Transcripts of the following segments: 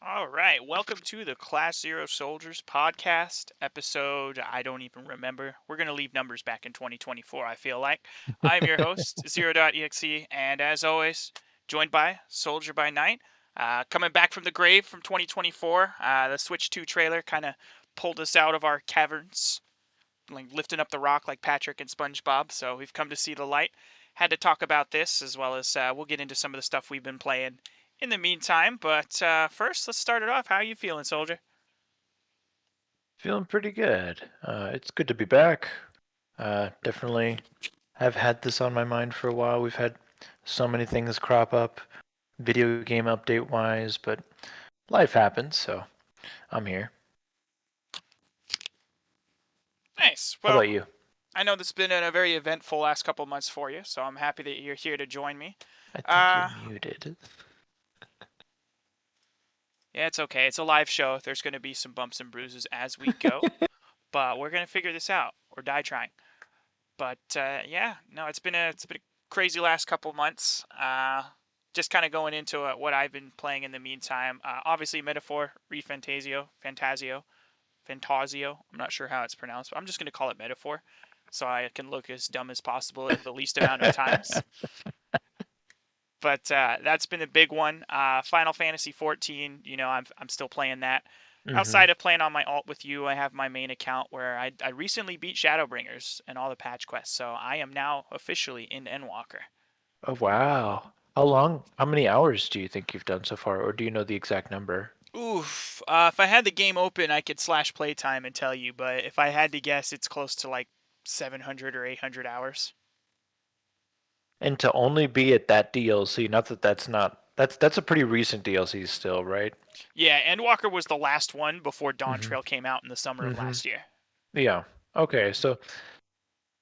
All right, welcome to the Class Zero Soldiers podcast episode. I don't even remember. We're going to leave numbers back in 2024, I feel like. I'm your host, Zero.exe, and as always, joined by Soldier by Night. Coming back from the grave from 2024, the Switch 2 trailer kind of pulled us out of our caverns, like lifting up the rock like Patrick and SpongeBob. So we've come to see the light. Had to talk about this as well as we'll get into some of the stuff we've been playing in the meantime. But first, let's start it off. How are you feeling, Soldier? Feeling pretty good. It's good to be back. Definitely have had this on my mind for a while. We've had so many things crop up, video game update wise, but life happens, so I'm here. Nice. How Well, about you? I know this has been a very eventful last couple months for you, so I'm happy that you're here to join me. I think you're Uh, muted. yeah, it's okay. It's a live show. There's going to be some bumps and bruises as we go, but we're going to figure this out or die trying. But yeah, no, it's been a crazy last couple months. Just kind of going into what I've been playing in the meantime. Obviously, Metaphor, Fantasio. I'm not sure how it's pronounced, but I'm just gonna call it Metaphor, so I can look as dumb as possible the least amount of times. But that's been a big one. Final Fantasy 14. I'm still playing that. Mm-hmm. Outside of playing on my alt with you, I have my main account where I recently beat Shadowbringers and all the patch quests, so I am now officially in Endwalker. Oh wow. How many hours do you think you've done so far, or do you know the exact number? Oof. If I had the game open, I could slash playtime and tell you, but if I had to guess, it's close to like 700 or 800 hours. And to only be at that DLC, not that that's a pretty recent DLC still, right? Yeah, Endwalker was the last one before Dawn Mm-hmm. Trail came out in the summer of Mm-hmm. last year. Yeah. Okay, so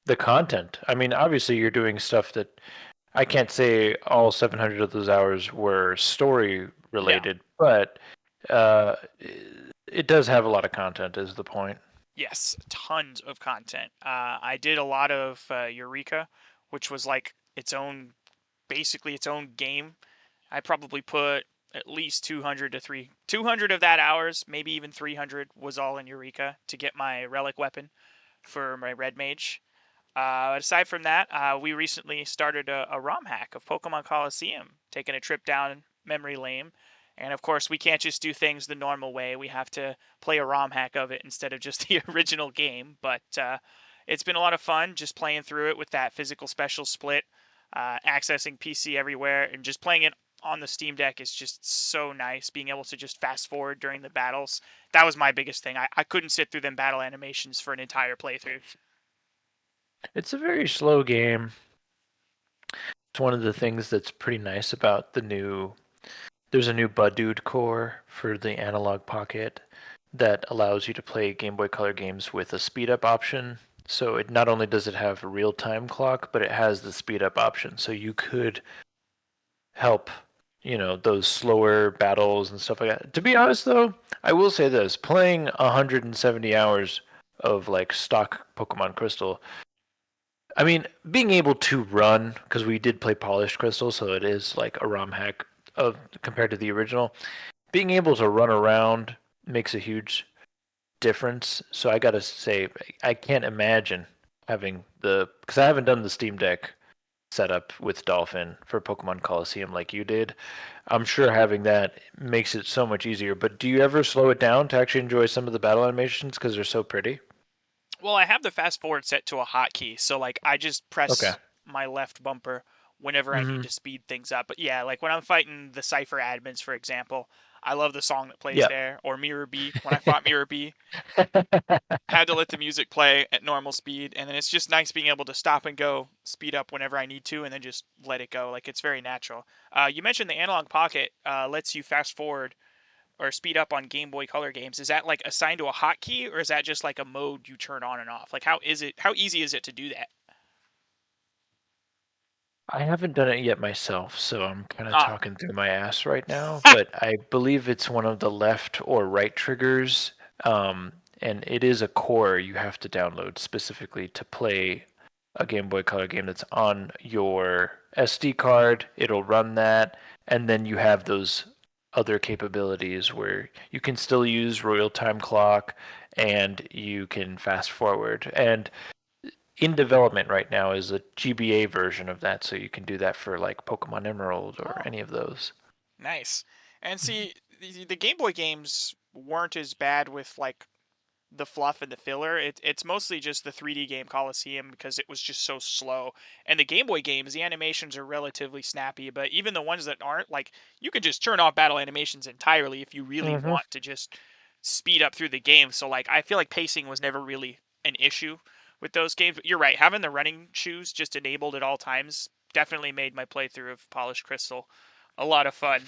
the content. I mean, obviously you're doing stuff that I can't say all 700 of those hours were story Yeah. related, but uh, it does have a lot of content, is the point. Yes, tons of content. I did a lot of Eureka, which was like basically its own game. I probably put at least 200 of that hours, maybe even 300 was all in Eureka to get my relic weapon for my red mage. Aside from that, we recently started a ROM hack of Pokemon Coliseum, taking a trip down memory lane. And of course, we can't just do things the normal way. We have to play a ROM hack of it instead of just the original game. But it's been a lot of fun just playing through it with that physical special split, accessing PC everywhere, and just playing it on the Steam Deck is just so nice. Being able to just fast forward during the battles. That was my biggest thing. I couldn't sit through them battle animations for an entire playthrough. It's a very slow game. It's one of the things that's pretty nice about there's a new Budude core for the Analog Pocket that allows you to play Game Boy Color games with a speed up option. So it not only does it have a real time clock, but it has the speed up option. So you could help, those slower battles and stuff like that. To be honest though, I will say this, playing 170 hours of like stock Pokemon Crystal, I mean, being able to run, because we did play Polished Crystal, so it is like a ROM hack of compared to the original. Being able to run around makes a huge difference. So I gotta say, I can't imagine having because I haven't done the Steam Deck setup with Dolphin for Pokemon Coliseum like you did. I'm sure having that makes it so much easier. But do you ever slow it down to actually enjoy some of the battle animations because they're so pretty? Well, I have the fast forward set to a hotkey, so like I just Okay. press my left bumper whenever I need Mm-hmm. to speed things up. But yeah, like when I'm fighting the Cypher admins, for example, I love the song that plays Yep. there. Or Mirror B. When I fought Mirror B, had to let the music play at normal speed, and then it's just nice being able to stop and go, speed up whenever I need to, and then just let it go. Like it's very natural. You mentioned the Analog Pocket lets you fast forward or speed up on Game Boy Color games. Is that like assigned to a hotkey, or is that just like a mode you turn on and off? Like how is it? How easy is it to do that? I haven't done it yet myself, so I'm kind of Ah, talking through my ass right now. But I believe it's one of the left or right triggers, and it is a core you have to download specifically to play a Game Boy Color game that's on your SD card. It'll run that, and then you have those other capabilities where you can still use real time clock and you can fast forward. And in development right now is a GBA version of that, so you can do that for like Pokemon Emerald or Oh, any of those. nice. And see, the Game Boy games weren't as bad with like the fluff and the filler. It's mostly just the 3D game Coliseum because it was just so slow. And the Game Boy games, the animations are relatively snappy, but even the ones that aren't, like you can just turn off battle animations entirely if you really Mm-hmm. want to just speed up through the game. So like I feel like pacing was never really an issue with those games. But you're right, having the running shoes just enabled at all times definitely made my playthrough of Polished Crystal a lot of fun.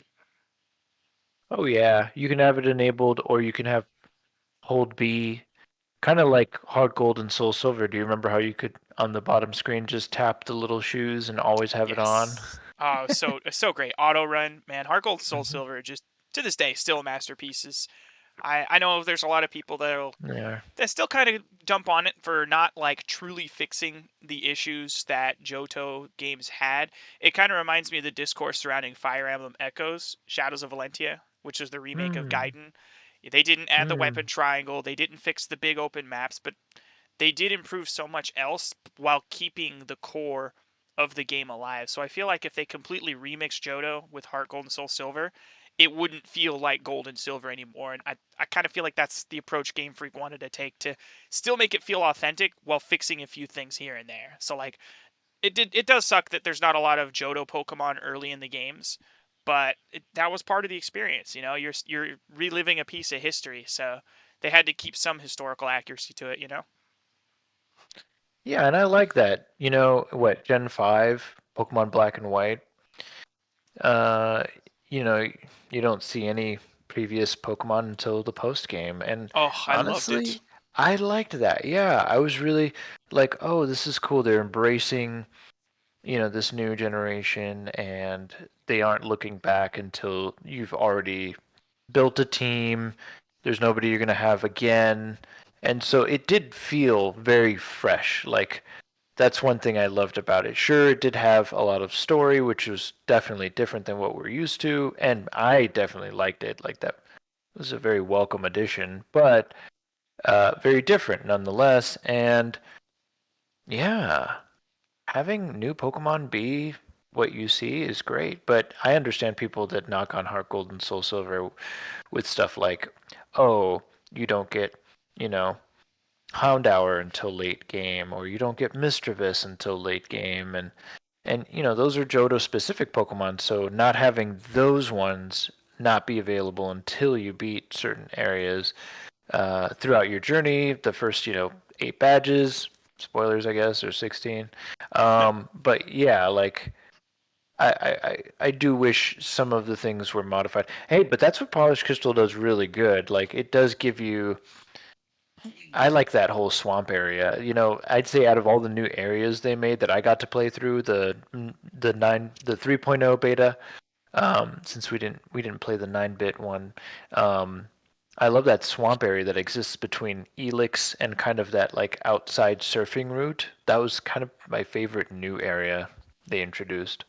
Oh yeah, you can have it enabled, or you can have hold B, kind of like Hard Gold and Soul Silver. Do you remember how you could on the bottom screen just tap the little shoes and always have it on? Yes. Oh, so great. Auto run, man. Heart Gold, Soul Hmm. Silver, just to this day, still masterpieces. I know there's a lot of people Yeah. that still kind of dump on it for not like truly fixing the issues that Johto games had. It kind of reminds me of the discourse surrounding Fire Emblem Echoes, Shadows of Valentia, which is the remake of Hmm. Gaiden. They didn't add the weapon Hmm. triangle, they didn't fix the big open maps, but they did improve so much else while keeping the core of the game alive. So I feel like if they completely remixed Johto with Heart Gold and Soul Silver, it wouldn't feel like Gold and Silver anymore. And I kind of feel like that's the approach Game Freak wanted to take to still make it feel authentic while fixing a few things here and there. So like it does suck that there's not a lot of Johto Pokemon early in the games, but that was part of the experience. You know, you're reliving a piece of history, so they had to keep some historical accuracy to it. You know. Yeah, and I like that. You know what? Gen 5, Pokemon Black and White. Uh, you know, you don't see any previous Pokemon until the post game, and Oh, I loved it. honestly, I liked that. Yeah, I was really like, oh, this is cool. They're embracing, this new generation, and they aren't looking back until you've already built a team. There's nobody you're gonna have again, and so it did feel very fresh. Like that's one thing I loved about it. Sure, it did have a lot of story, which was definitely different than what we're used to, and I definitely liked it. Like that was a very welcome addition, but very different nonetheless. And yeah, having new Pokemon be what you see is great, but I understand people that knock on Heart Gold and Soul Silver with stuff like, oh, you don't get, you know, Houndour until late game, or you don't get Mischievous until late game, and those are Johto specific Pokemon, so not having those ones not be available until you beat certain areas throughout your journey, the first 8 badges, spoilers I guess, or 16. But yeah, like I do wish some of the things were modified. Hey, but that's what Polished Crystal does really good. Like it does give you I like that whole swamp area. I'd say out of all the new areas they made that I got to play through the 3.0 beta, since we didn't play the 9-bit one. Um, I love that swamp area that exists between Elix and kind of that like outside surfing route. That was kind of my favorite new area they introduced.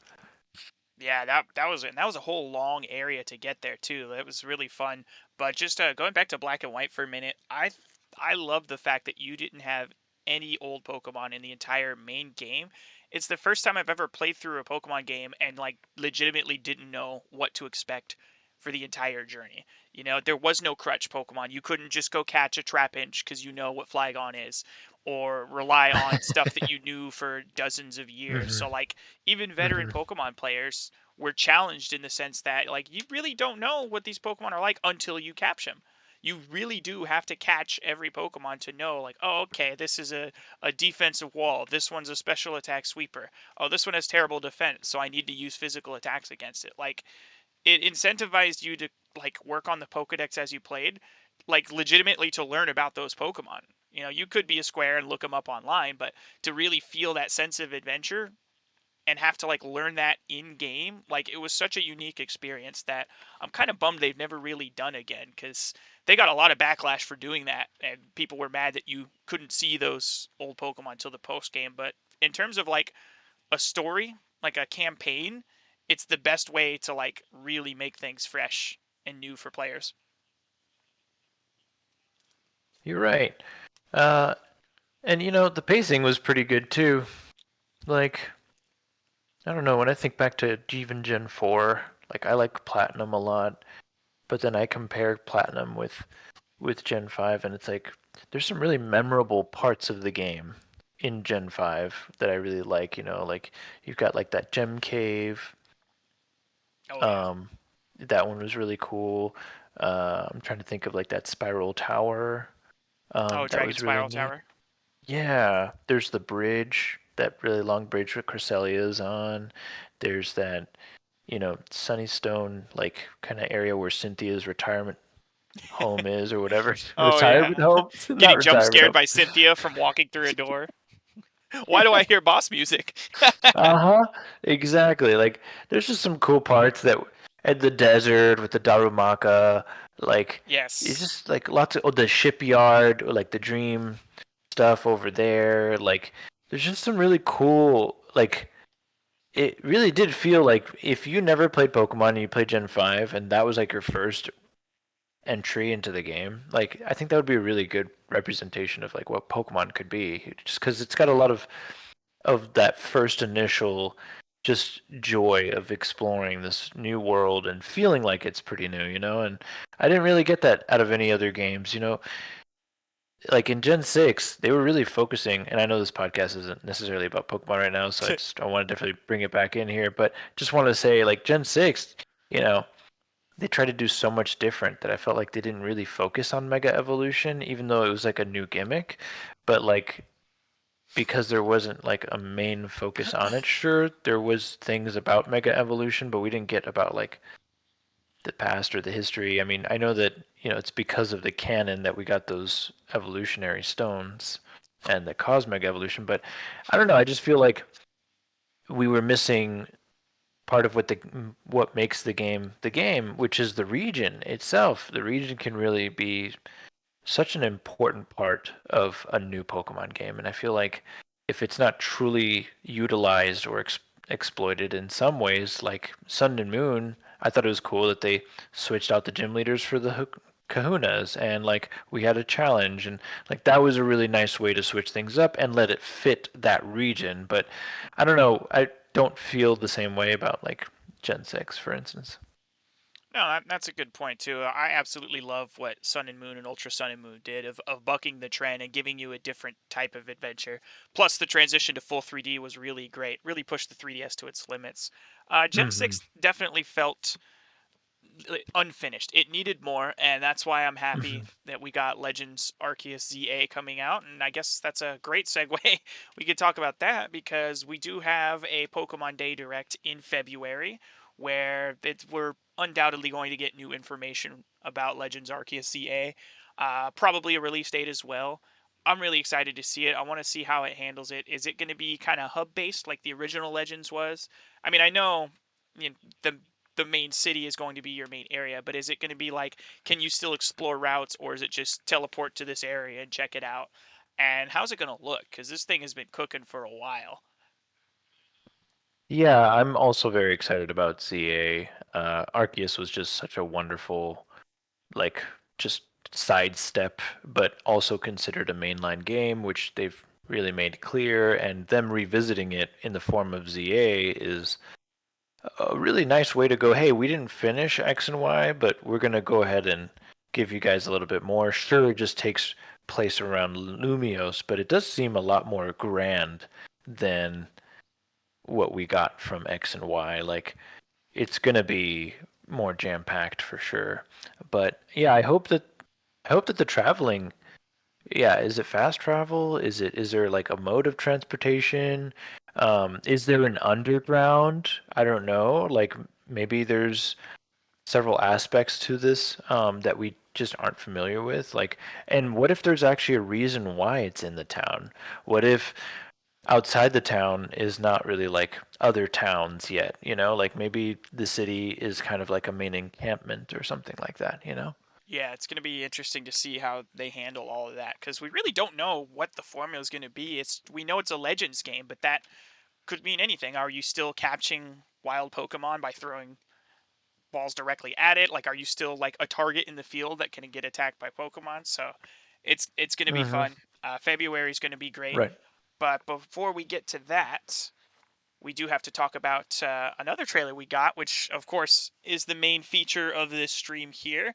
Yeah, that was a whole long area to get there too. It was really fun. But just going back to Black and White for a minute, I love the fact that you didn't have any old Pokemon in the entire main game. It's the first time I've ever played through a Pokemon game and like legitimately didn't know what to expect for the entire journey. You know, there was no crutch Pokemon. You couldn't just go catch a Trapinch because you know what Flygon is, or rely on stuff that you knew for dozens of years. Hmm. So like even veteran Hmm. Pokemon players were challenged in the sense that like you really don't know what these Pokemon are like until you catch them. You really do have to catch every Pokemon to know, like, oh, okay, this is a defensive wall. This one's a special attack sweeper. Oh, this one has terrible defense, so I need to use physical attacks against it. Like, it incentivized you to, like, work on the Pokedex as you played, like, legitimately to learn about those Pokemon. You know, you could be a square and look them up online, but to really feel that sense of adventure, and have to like learn that in game, like it was such a unique experience that I'm kind of bummed they've never really done again, because they got a lot of backlash for doing that and people were mad that you couldn't see those old Pokemon till the post game. But in terms of like a story, like a campaign, it's the best way to like really make things fresh and new for players. You're right. Uh, and the pacing was pretty good too. Like, I don't know, when I think back to even Gen 4, like I like Platinum a lot, but then I compare Platinum with Gen 5 and it's like there's some really memorable parts of the game in Gen 5 that I really like you've got like that gem cave. Oh yeah. Um that one was really cool. I'm trying to think of like that spiral tower. Oh, That Dragon was really Spiral neat. Tower. Yeah, there's the bridge, that really long bridge with Cresselia's on. There's that, Sunnystone, like kind of area where Cynthia's retirement home is or whatever. Oh yeah. Retirement home? Not Getting jump retirement scared home. by Cynthia from walking through a door. Why do I hear boss music? Uh-huh. Exactly. Like there's just some cool parts that at the desert with the Darumaka, like it's Yes. just like lots of the shipyard, or like the dream stuff over there. Like there's just some really cool like it really did feel like if you never played Pokemon and you played Gen 5 and that was like your first entry into the game, like I think that would be a really good representation of like what Pokemon could be. Just because it's got a lot of that first initial just joy of exploring this new world and feeling like it's pretty new. And I didn't really get that out of any other games. Like in Gen 6, they were really focusing, and I know this podcast isn't necessarily about Pokemon right now, so I want to definitely bring it back in here, but just want to say, like, Gen 6, you know, they tried to do so much different that I felt like they didn't really focus on Mega Evolution, even though it was like a new gimmick. But like because there wasn't like a main focus on it, sure, there was things about Mega Evolution, but we didn't get about like the past or the history. I mean, I know that, it's because of the canon that we got those evolutionary stones and the cosmic evolution, but I don't know, I just feel like we were missing part of what makes the game, which is the region itself. The region can really be such an important part of a new Pokemon game, and I feel like if it's not truly utilized or exploited in some ways, like Sun and Moon, I thought it was cool that they switched out the gym leaders for the Kahunas, and like we had a challenge, and like that was a really nice way to switch things up and let it fit that region. But I don't know, I don't feel the same way about like Gen 6, for instance. No, that's a good point too. I absolutely love what Sun and Moon and Ultra Sun and Moon did of bucking the trend and giving you a different type of adventure. Plus, the transition to full 3D was really great. Really pushed the 3DS to its limits. Gen Hmm. 6 definitely felt unfinished. It needed more, and that's why I'm Hmm. happy that we got Legends Arceus ZA coming out. And I guess that's a great segue. We could talk about that because we do have a Pokemon Day Direct in February where we're undoubtedly going to get new information about Legends Arceus ZA. Probably a release date as well. I'm really excited to see it. I want to see how it handles it. Is it going to be kind of hub based like the original Legends was? I mean, I know, the main city is going to be your main area, but is it going to be like, can you still explore routes, or is it just teleport to this area and check it out? And how's it going to look? Because this thing has been cooking for a while. Yeah, I'm also very excited about ZA. Arceus was just such a wonderful, like, just sidestep, but also considered a mainline game, which they've really made clear. And them revisiting it in the form of ZA is a really nice way to go. Hey, we didn't finish X and Y, but we're gonna go ahead and give you guys a little bit more. Sure, it just takes place around Lumios, but it does seem a lot more grand than what we got from X and Y. Like it's gonna be more jam packed for sure. But yeah, I hope that the traveling, yeah, is it fast travel? Is there like a mode of transportation? Is there an underground? I don't know. Like maybe there's several aspects to this that we just aren't familiar with. Like, and what if there's actually a reason why it's in the town? What if outside the town is not really like other towns yet, like maybe the city is kind of like a main encampment or something like that. Yeah, it's going to be interesting to see how they handle all of that because we really don't know what the formula is going to be. We know it's a Legends game, but that could mean anything. Are you still catching wild Pokemon by throwing balls directly at it? Like, are you still like a target in the field that can get attacked by Pokemon? So it's going to be Mm-hmm. fun. February is going to be great. Right. But before we get to that, we do have to talk about another trailer we got, which of course is the main feature of this stream here.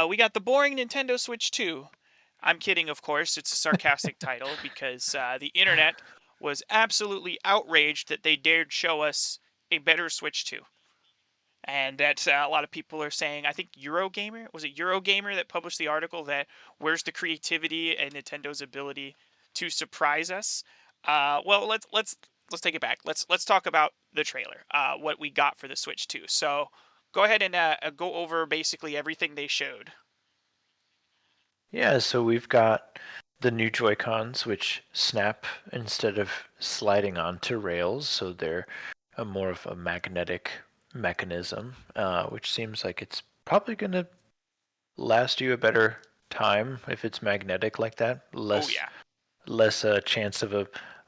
We got the boring Nintendo Switch 2. I'm kidding, of course. It's a sarcastic title because the internet was absolutely outraged that they dared show us a better Switch 2. And that a lot of people are saying, I think Eurogamer, was it Eurogamer that published the article that where's the creativity and Nintendo's ability to surprise us? Well, let's take it back. Let's talk about the trailer, what we got for the Switch 2. So go ahead and go over basically everything they showed. Yeah, so we've got the new Joy-Cons, which snap instead of sliding onto rails, so they're more of a magnetic mechanism, which seems like it's probably going to last you a better time if it's magnetic like that. Oh Less yeah, less chance of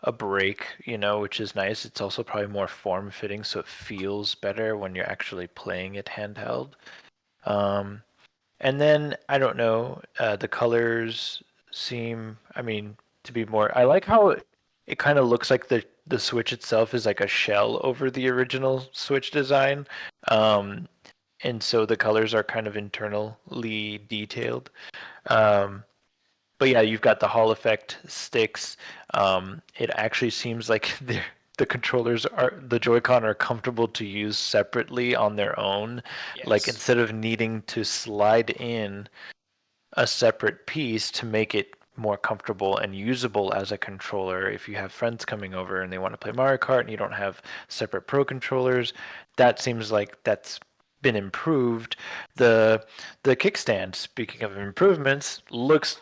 a break, which is nice. It's also probably more form fitting, so it feels better when you're actually playing it handheld. Um, and then I don't know, the colors seem, I mean, to be more. I like how it kind of looks like the Switch itself is like a shell over the original Switch design. Um, and so the colors are kind of internally detailed. Um, but yeah, you've got the Hall effect sticks. It actually seems like the controllers are the Joy-Con are comfortable to use separately on their own. Like yes. instead of needing to slide in a separate piece to make it more comfortable and usable as a controller. If you have friends coming over and they want to play Mario Kart and you don't have separate Pro controllers, that seems like that's been improved. The the kickstand, speaking of improvements, looks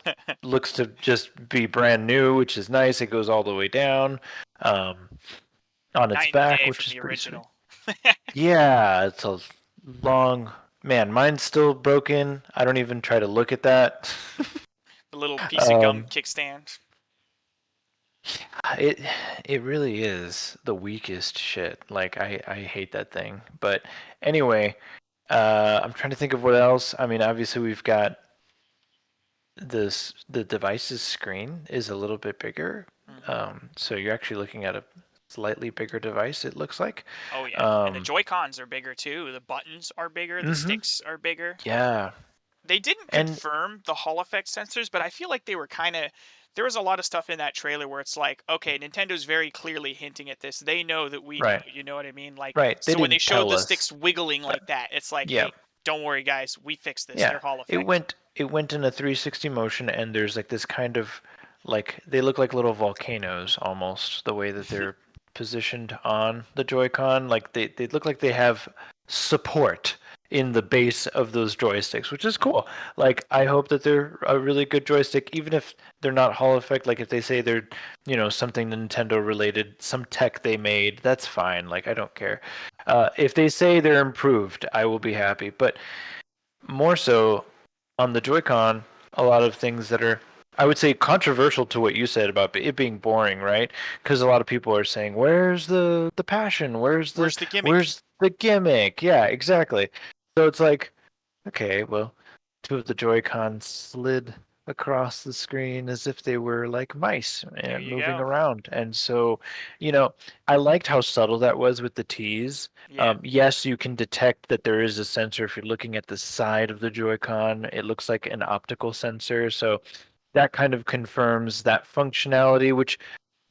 to just be brand new, which is nice. It goes all the way down um, on its Night and back, day which from is the pretty sweet. original. Yeah, it's a long man. Mine's still broken. I don't even try to look at that. The little piece of gum Um, kickstand. it it really is the weakest shit. Like I hate that thing. But anyway, I'm trying to think of what else. I mean, obviously we've got the device's screen is a little bit bigger. Hmm. So you're actually looking at a slightly bigger device. It looks like. Oh yeah, and the Um, Joy Cons are bigger too. The buttons are bigger. The hmm sticks are bigger. Yeah, They didn't and confirm the Hall effect sensors, but I feel like they were kind of. There was a lot of stuff in that trailer where it's like, okay, Nintendo's very clearly hinting at this. They know that we know. right, You know what I mean? Like, right. They so when they didn't showed tell the us, sticks wiggling but like that, it's like, yeah. hey, don't worry, guys, we fixed this. Yeah, They're Hall it effect. went in a 360 motion, and there's like this kind of like they look like little volcanoes almost the way that they're positioned on the Joy-Con. Like they look like they have support in the base of those joysticks, which is cool. Like I hope that they're a really good joystick, even if they're not Hall effect. Like if they say they're something Nintendo related, some tech they made, that's fine. Like I don't care. If they say they're improved, I will be happy. But more so on the Joy-Con, a lot of things that are, I would say, controversial to what you said about it being boring, right? Because a lot of people are saying, "Where's the passion? Where's the gimmick? Where's the gimmick?" Yeah, exactly. So it's like, okay, well, two of the Joy-Cons slid across the screen as if they were like mice There and you moving go. around. And so, you know, I liked how subtle that was with the tease. Yeah. Yes, you can detect that there is a sensor if you're looking at the side of the Joy-Con. It looks like an optical sensor, so that kind of confirms that functionality, which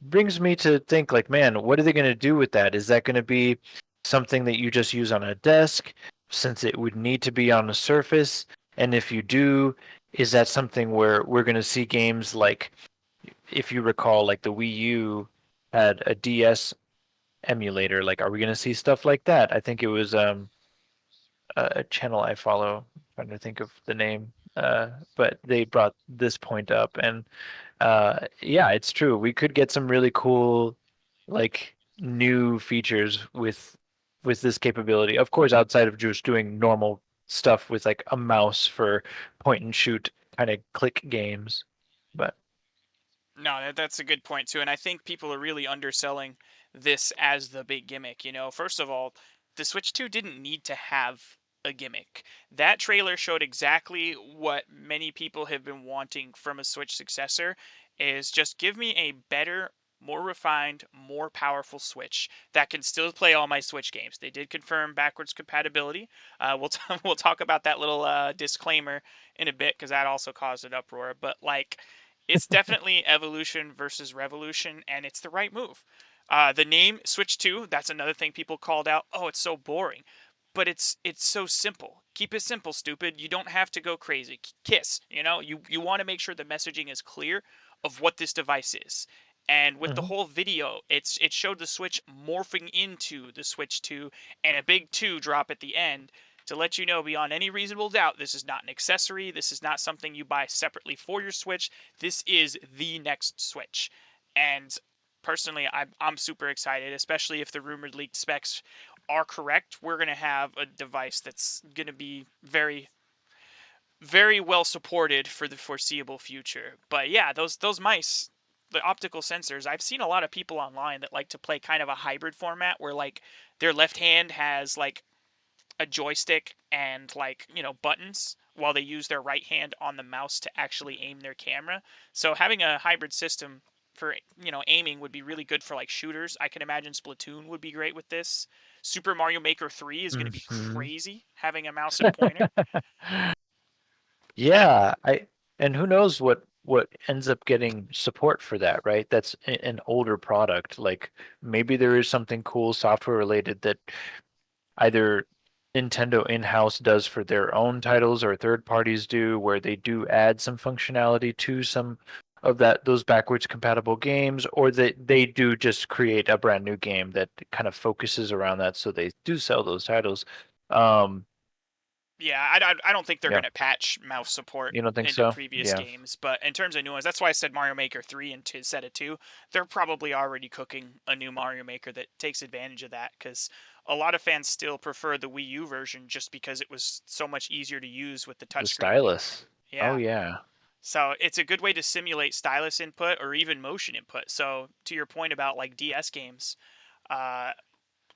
brings me to think like, man, what are they going to do with that? Is that going to be something that you just use on a desk since it would need to be on a surface? And if you do, is that something where we're going to see games like, if you recall, like the Wii U had a DS emulator? Like, are we going to see stuff like that? I think it was a channel I follow. I'm trying to think of the name, but they brought this point up, and yeah, it's true. We could get some really cool, like new features with this capability. Of course, outside of just doing normal stuff with like a mouse for point and shoot kind of click games. But No, that's a good point too, and I think people are really underselling this as the big gimmick. First of all, the Switch 2 didn't need to have a gimmick. That trailer showed exactly what many people have been wanting from a Switch successor is just give me a better, more refined, more powerful Switch that can still play all my Switch games. They did confirm backwards compatibility. We'll talk about that little disclaimer in a bit because that also caused an uproar. But like, it's definitely evolution versus revolution, and it's the right move. The name Switch 2, that's another thing people called out. Oh, it's so boring. But it's so simple. Keep it simple, stupid. You don't have to go crazy. Kiss, you want to make sure the messaging is clear of what this device is. And with the Hmm. whole video, it showed the Switch morphing into the Switch 2 and a big 2 drop at the end to let you know beyond any reasonable doubt this is not an accessory. This is not something you buy separately for your Switch. This is the next Switch. And personally, I'm super excited, especially if the rumored leaked specs are correct. We're going to have a device that's going to be very, very well supported for the foreseeable future. But yeah, those mice, the optical sensors, I've seen a lot of people online that like to play kind of a hybrid format where like their left hand has like a joystick and like, buttons while they use their right hand on the mouse to actually aim their camera. So having a hybrid system for, aiming would be really good for like shooters. I can imagine Splatoon would be great with this. Super Mario Maker 3 is going to be Hmm. crazy having a mouse and pointer. Yeah, and who knows what ends up getting support for that, right? That's an older product. Like maybe there is something cool software related that either Nintendo in-house does for their own titles or third parties do, where they do add some functionality to some of those backwards compatible games, or they do just create a brand new game that kind of focuses around that, so they do sell those titles. Um, Yeah, I don't think they're yeah, going to patch mouse support you don't think into so? previous Yeah, games, but in terms of new ones, that's why I said Mario Maker 3 instead of 2. They're probably already cooking a new Mario Maker that takes advantage of that because a lot of fans still prefer the Wii U version just because it was so much easier to use with the the touchscreen. stylus. Oh Yeah. yeah. So it's a good way to simulate stylus input or even motion input. So to your point about like DS games, uh,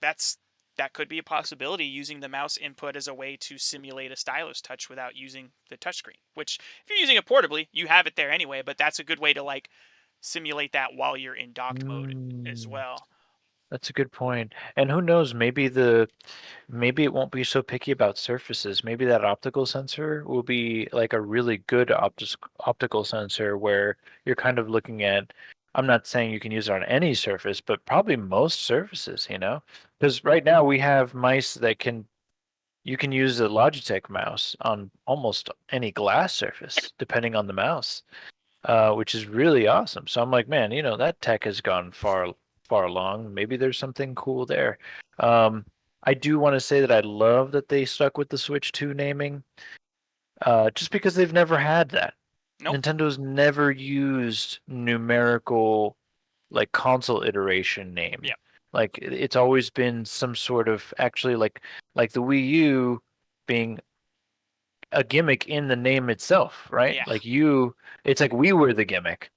that's that could be a possibility using the mouse input as a way to simulate a stylus touch without using the touchscreen. Which, if you're using it portably, you have it there anyway. But that's a good way to like simulate that while you're in dock mode as Mm, well. that's a good point. And who knows, maybe it won't be so picky about surfaces. Maybe that optical sensor will be like a really good optical sensor where you're kind of looking at, I'm not saying you can use it on any surface, but probably most surfaces, you know? Because right now we have mice you can use a Logitech mouse on almost any glass surface, depending on the mouse, which is really awesome. So I'm like, man, that tech has gone far along. Maybe there's something cool there. Um, I do want to say that I love that they stuck with the Switch 2 naming, just because they've never had that. Nope. Nintendo's never used numerical like console iteration name. Yeah. Like it's always been some sort of actually like the Wii U being a gimmick in the name itself, right? Yeah. It's like we were the gimmick,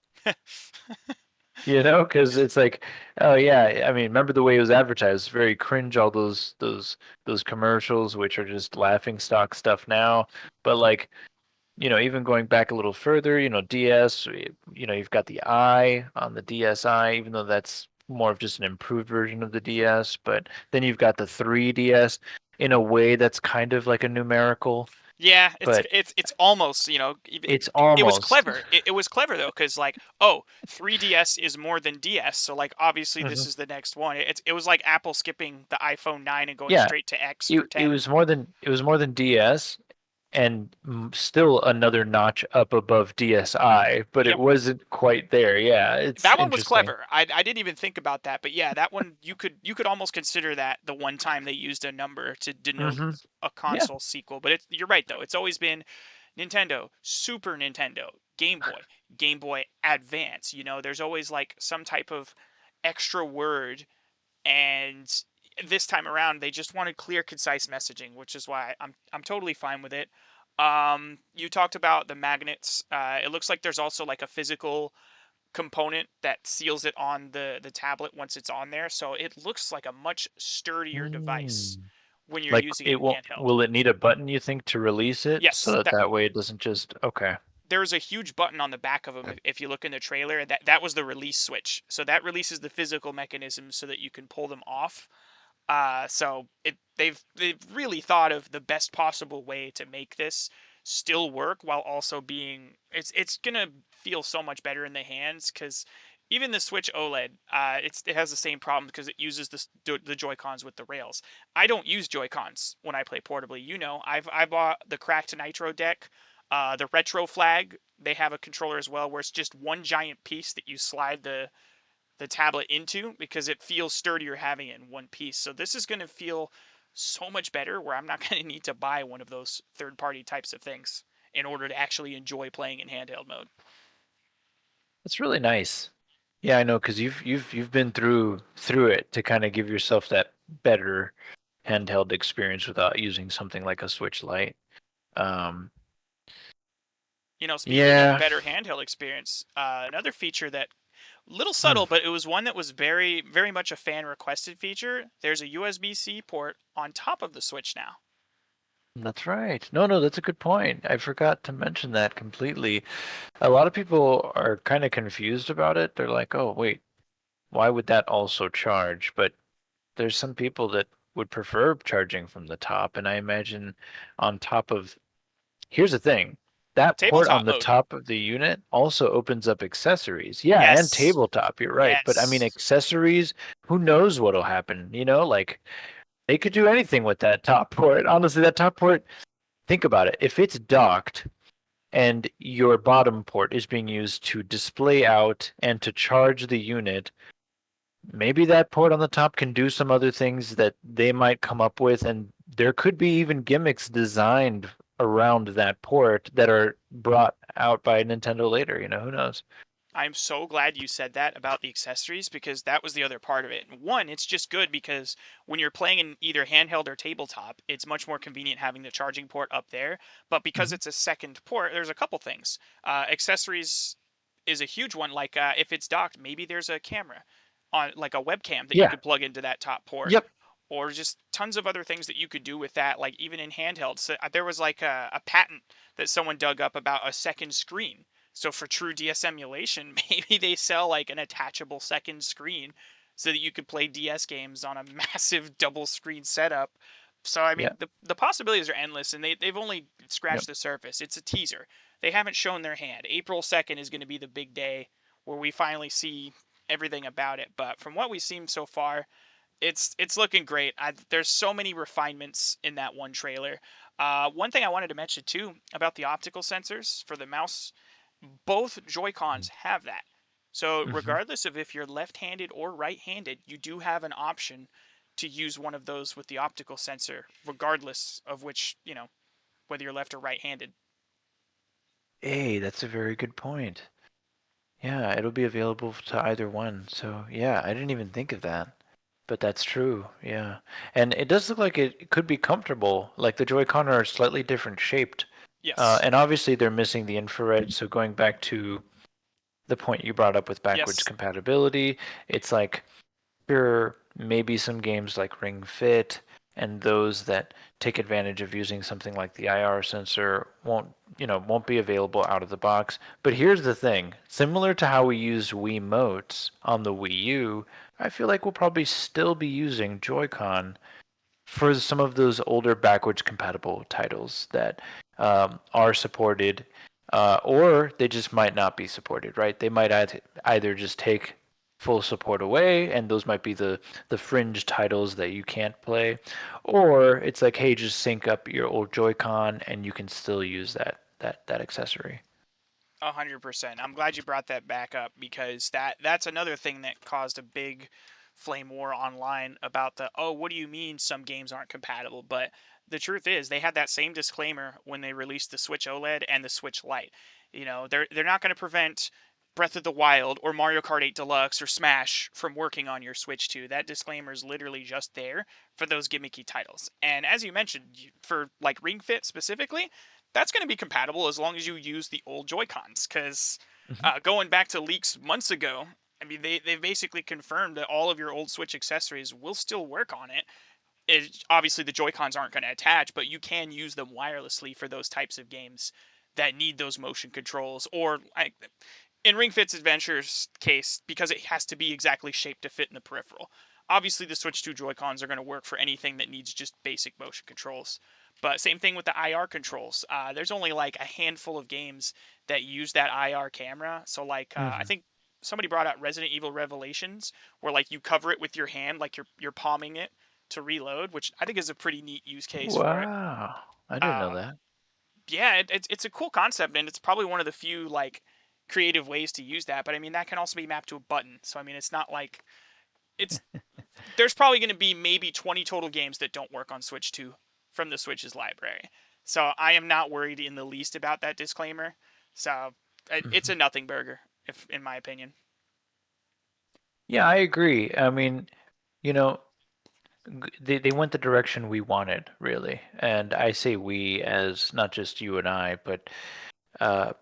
because it's like, oh yeah, I mean, remember the way it was advertised? Very cringe, all those commercials, which are just laughing stock stuff now. But like, even going back a little further, DS, you've got the I on the DSi, even though that's more of just an improved version of the DS. But then you've got the 3DS in a way that's kind of like a numerical, Yeah, it's but it's it's almost, it's it was almost. clever. It was clever though, because like, oh, 3DS is more than DS, so like obviously this Mhm. is the next one. It was like Apple skipping the iPhone 9 and going Yeah, straight to X for it 10. was more than DS, and still another notch up above DSi, but it Yep. wasn't quite there. Yeah, it's That one was interesting. clever. I didn't even think about that, but yeah, that one you could almost consider that the one time they used a number to denote Hmm. a Yeah. console sequel. But you're right though. It's always been Nintendo, Super Nintendo, Game Boy Advance. There's always like some type of extra word, and this time around they just wanted clear, concise messaging, which is why I'm totally fine with it. You talked about the magnets. It looks like there's also like a physical component that seals it on the tablet once it's on there. So it looks like a much sturdier device, Mm. when you're Like using it it in won't, handheld. will it need a button you think to release it so Yes, that that way it doesn't just, okay. there's a huge button on the back of them. If you look in the trailer, that was the release switch. So that releases the physical mechanism so that you can pull them off. They've really thought of the best possible way to make this still work while also being it's gonna feel so much better in the hands because even the Switch OLED, it has the same problem because it uses the Joy Cons with the rails. I don't use Joy Cons when I play portably. I bought the Cracked Nitro deck, the Retro Flag. They have a controller as well where it's just one giant piece that you slide the tablet into because it feels sturdier having it in one piece. So this is going to feel so much better where I'm not going to need to buy one of those third party types of things in order to actually enjoy playing in handheld mode. That's really nice. Yeah, I know, because you've been through it to kind of give yourself that better handheld experience without using something like a Switch Lite. Um, Speaking of yeah, better handheld experience, another feature that little hmm, subtle, but it was one that was very, very much a fan requested feature. There's a USB-C port on top of the Switch now. that's right. No, no, that's a good point. I forgot to mention that completely. A lot of people are kind of confused about it. They're like, "Oh, wait, why would that also charge?" But there's some people that would prefer charging from the top, and I imagine on top of, here's the thing. That port Tabletop on the mode. top of the unit also opens up accessories. Yeah, and Yes. tabletop, you're right. But I mean, Yes. accessories, who knows what'll happen? Like they could do anything with that top port. Honestly, that top port, think about it. If it's docked and your bottom port is being used to display out and to charge the unit, maybe that port on the top can do some other things that they might come up with, and there could be even gimmicks designed around that port that are brought out by Nintendo later. Who knows? I'm so glad you said that about the accessories because that was the other part of it. One, it's just good because when you're playing in either handheld or tabletop, it's much more convenient having the charging port up there. But because Hmm. it's a second port, there's a couple things. Accessories is a huge one. Like if it's docked, maybe there's a camera on, like a webcam that you Yeah. could plug into that top port. Yep. Or just tons of other things that you could do with that, like even in handheld. So there was like a patent that someone dug up about a second screen. So for true DS emulation, maybe they sell like an attachable second screen so that you could play DS games on a massive double screen setup. So I Yeah. mean the possibilities are endless and they've only Yep. scratched the surface. It's a teaser. They haven't shown their hand. April 2nd is going to be the big day where we finally see everything about it. But from what we've seen so far, it's looking great. There's so many refinements in that one trailer. One thing I wanted to mention too about the optical sensors for the mouse, both Joy Cons have that. So Hmm. regardless of if you're left-handed or right-handed, you do have an option to use one of those with the optical sensor, regardless of which whether you're left or right-handed. Hey, that's a very good point. Yeah, it'll be available to either one. So, yeah, I didn't even think of that. But that's true. Yeah. And it does look like it could be comfortable. Like the Joy-Con are slightly different shaped. Yes. And obviously they're missing the infrared. So going back to the point you brought up with backwards Yes. compatibility, it's like, sure, maybe some games like Ring Fit and those that take advantage of using something like the IR sensor won't be available out of the box. But here's the thing, similar to how we use Wiimotes on the Wii U, I feel like we'll probably still be using Joy-Con for some of those older backwards compatible titles that are supported, or they just might not be supported, right? They might either just take full support away, and those might be the fringe titles that you can't play, or it's like, hey, just sync up your old Joy-Con, and you can still use that accessory. 100%. I'm glad you brought that back up because that's another thing that caused a big flame war online about what do you mean some games aren't compatible? But the truth is they had that same disclaimer when they released the Switch OLED and the Switch Lite. They're not going to prevent Breath of the Wild or Mario Kart 8 Deluxe or Smash from working on your Switch 2. That disclaimer is literally just there for those gimmicky titles. And as you mentioned, for like Ring Fit specifically, that's going to be compatible as long as you use the old Joy Cons. Because Hmm. going back to leaks months ago, I mean, they've basically confirmed that all of your old Switch accessories will still work on it. obviously the Joy-Cons aren't going to attach, but you can use them wirelessly for those types of games that need those motion controls. Or in Ring Fit's Adventure's case, because it has to be exactly shaped to fit in the peripheral. Obviously, the Switch 2 Joy-Cons are going to work for anything that needs just basic motion controls. But same thing with the IR controls. There's only like a handful of games that use that IR camera. So like I Hmm. think somebody brought out Resident Evil Revelations, where like you cover it with your hand, like you're palming it to reload, which I think is a pretty neat use case for it. Wow. I didn't know Um, that. yeah, it's a cool concept, and it's probably one of the few like creative ways to use that. But I mean, that can also be mapped to a button. So I mean, it's not like it's there's probably going to be maybe 20 total games that don't work on Switch 2 from the Switch's library. So I am not worried in the least about that disclaimer. So it's Hmm. a nothing burger, if in my opinion. Yeah, I agree. I mean, you know, they went the direction we wanted, really. And I say we as not just you and I, but uh,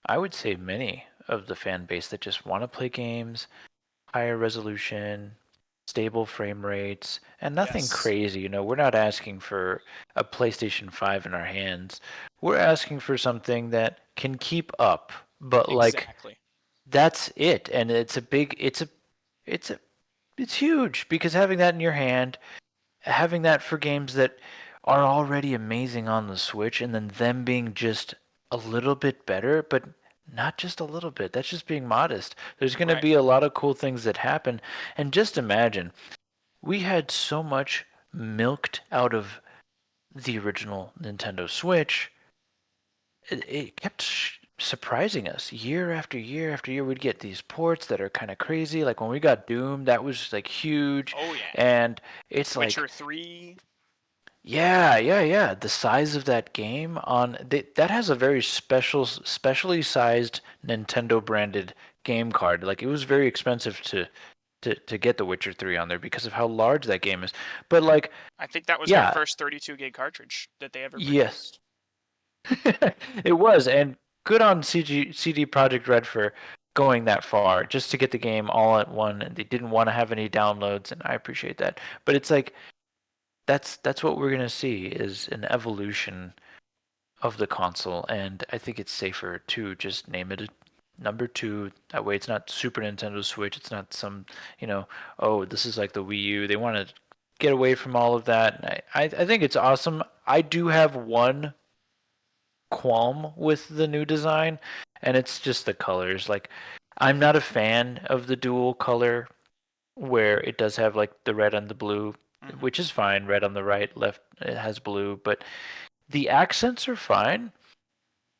I would say many of the fan base that just want to play games, higher resolution, stable frame rates, and nothing Yes, crazy. We're not asking for a PlayStation 5 in our hands. We're asking for something that can keep up, but like exactly. that's it. And it's a, it's huge because having that in your hand, having that for games that are already amazing on the Switch, and then them being just a little bit better, but not just a little bit. That's just being modest. There's going to Right. be a lot of cool things that happen. And just imagine, we had so much milked out of the original Nintendo Switch. It kept surprising us year after year after year. We'd get these ports that are kind of crazy. Like when we got Doom, that was like huge. Oh yeah. And it's like, Witcher 3. yeah, yeah, yeah. The size of that game that has a very specially sized Nintendo branded game card. Like it was very expensive to get The Witcher 3 on there because of how large that game is. But like, I think that was their yeah, first 32 gig cartridge that they ever yes, produced. it was, and good on CD Projekt Red for going that far just to get the game all at one. And they didn't want to have any downloads, and I appreciate that. But it's like that's what we're gonna see is an evolution of the console, and I think it's safer to just name it a number two. That way, it's not Super Nintendo Switch. It's not some, oh, this is like the Wii U. They want to get away from all of that. And I think it's awesome. I do have one qualm with the new design, and it's just the colors. Like, I'm not a fan of the dual color where it does have like the red and the blue, Hmm. which is fine. Red on the right, left it has blue, but the accents are fine.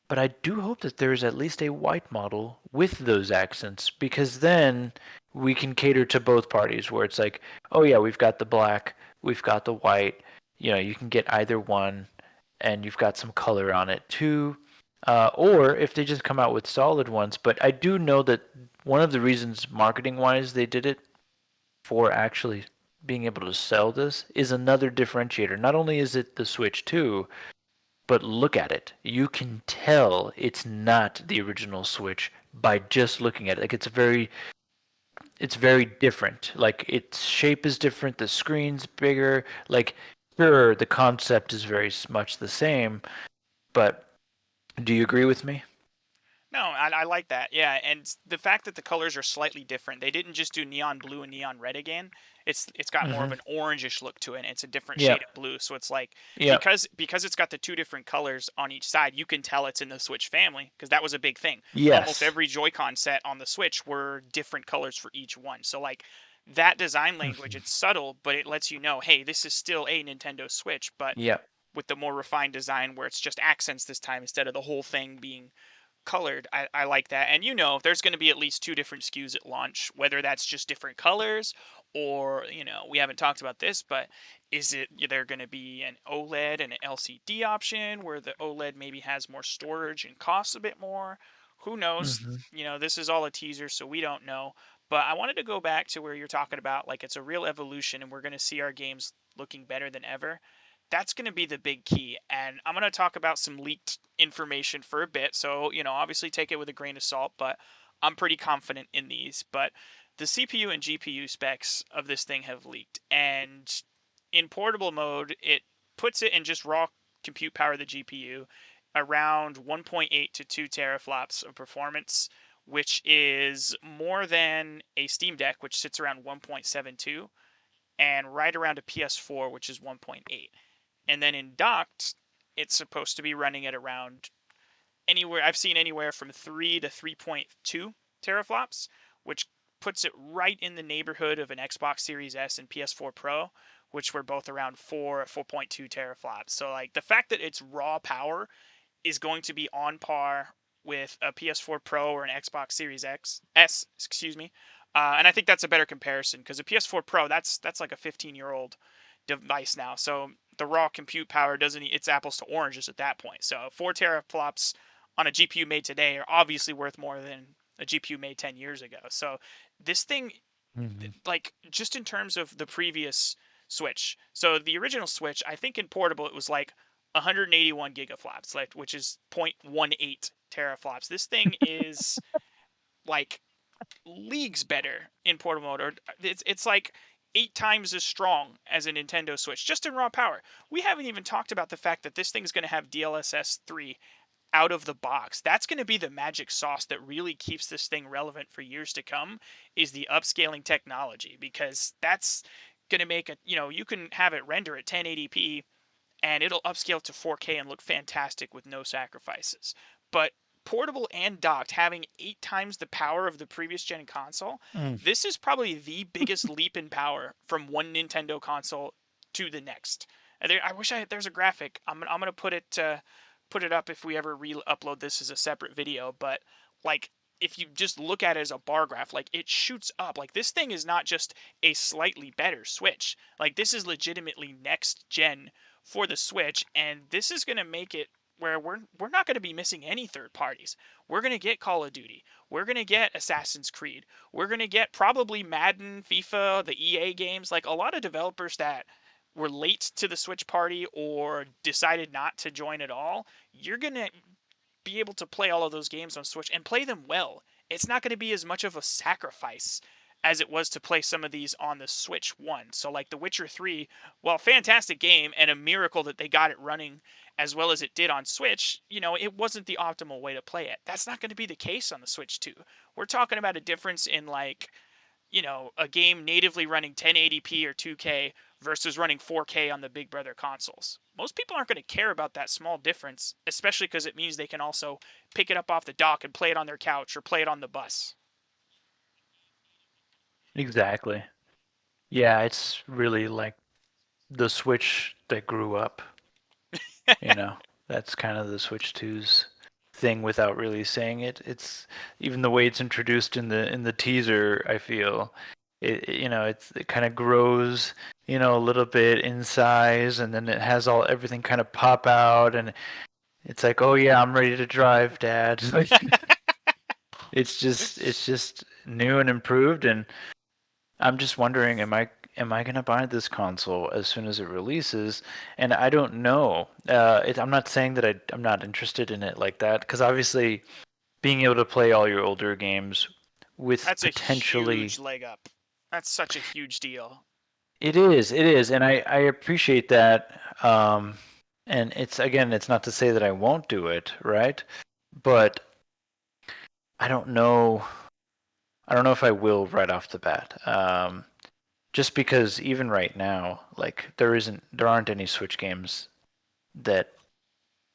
But I do hope that there is at least a white model with those accents because then we can cater to both parties where it's like, oh yeah, we've got the black, we've got the white. You can get either one and you've got some color on it too. Or if they just come out with solid ones. But I do know that one of the reasons marketing wise they did it for actually being able to sell this is another differentiator. Not only is it the Switch 2, but look at it. You can tell it's not the original Switch by just looking at it. Like it's very different. Like its shape is different, the screen's bigger. Like sure, the concept is very much the same, but do you agree with me? No, I like that. Yeah, and the fact that the colors are slightly different. They didn't just do neon blue and neon red again. It's got more of Mhm. an orangish look to it. And it's a different shade Yep. of blue. So it's like Yep. because it's got the two different colors on each side, you can tell it's in the Switch family because that was a big thing. Almost Yes. every Joy-Con set on the Switch were different colors for each one. So like that design language, Mhm. it's subtle, but it lets you know, hey, this is still a Nintendo Switch, but Yep. with the more refined design where it's just accents this time instead of the whole thing being colored. I like that. And there's going to be at least two different SKUs at launch, whether that's just different colors or, we haven't talked about this, but is it there going to be an OLED and an LCD option where the OLED maybe has more storage and costs a bit more? Who knows? Mhm. This is all a teaser, so we don't know. But I wanted to go back to where you're talking about like it's a real evolution and we're going to see our games looking better than ever. That's going to be the big key. And I'm going to talk about some leaked information for a bit. So, obviously take it with a grain of salt, but I'm pretty confident in these. But the CPU and GPU specs of this thing have leaked. And in portable mode, it puts it in just raw compute power of the GPU around 1.8 to 2 teraflops of performance, which is more than a Steam Deck, which sits around 1.72, and right around a PS4, which is 1.8. And then in docked, it's supposed to be running at around anywhere, I've seen anywhere from 3 to 3.2 teraflops, which puts it right in the neighborhood of an Xbox Series S and PS4 Pro, which were both around 4.2 teraflops. So like the fact that it's raw power is going to be on par with a PS4 Pro or an Xbox Series excuse me. And I think that's a better comparison because a PS4 Pro, that's like a 15-year-old device now. So the raw compute power doesn't, it's apples to oranges at that point. So 4 teraflops on a GPU made today are obviously worth more than a GPU made 10 years ago. So this thing, Hmm. like just in terms of the previous Switch. So the original Switch, I think in portable it was like 181 gigaflops, like which is 0.18 teraflops. This thing is like leagues better in portable mode, or it's like 8 times as strong as a Nintendo Switch just in raw power. We haven't even talked about the fact that this thing's going to have DLSS 3 out of the box. That's going to be the magic sauce that really keeps this thing relevant for years to come, is the upscaling technology, because that's going to make it, you can have it render at 1080p and it'll upscale to 4K and look fantastic with no sacrifices. But portable and docked, having 8 times the power of the previous gen console, Mm. this is probably the biggest leap in power from one Nintendo console to the next. I wish there's a graphic. I'm gonna put it up if we ever re-upload this as a separate video. But like, if you just look at it as a bar graph, like it shoots up. Like this thing is not just a slightly better Switch. Like this is legitimately next gen for the Switch, and this is going to make it where we're not going to be missing any third parties. We're going to get Call of Duty. We're going to get Assassin's Creed. We're going to get probably Madden, FIFA, the EA games. Like a lot of developers that were late to the Switch party or decided not to join at all, you're going to be able to play all of those games on Switch and play them well. It's not going to be as much of a sacrifice as it was to play some of these on the Switch 1. So, like The Witcher 3, well, fantastic game and a miracle that they got it running as well as it did on Switch, it wasn't the optimal way to play it. That's not going to be the case on the Switch 2. We're talking about a difference in like a game natively running 1080p or 2K versus running 4K on the Big Brother consoles. Most people aren't going to care about that small difference, especially because it means they can also pick it up off the dock and play it on their couch or play it on the bus. Exactly. Yeah, it's really like the Switch that grew up, you know. That's kind of the Switch 2's thing without really saying it. It's even the way it's introduced in the teaser, I feel. It kind of grows, a little bit in size, and then it has everything kind of pop out, and it's like, "Oh yeah, I'm ready to drive, Dad." It's just new and improved, and I'm just wondering, am I gonna buy this console as soon as it releases? And I don't know. I'm not saying that I'm not interested in it like that, because obviously being able to play all your older games with That's a potentially huge leg up. That's such a huge deal. it is, and I appreciate that. And it's not to say that I won't do it, right? But I don't know. I don't know if I will right off the bat. Just because even right now, like there aren't any Switch games that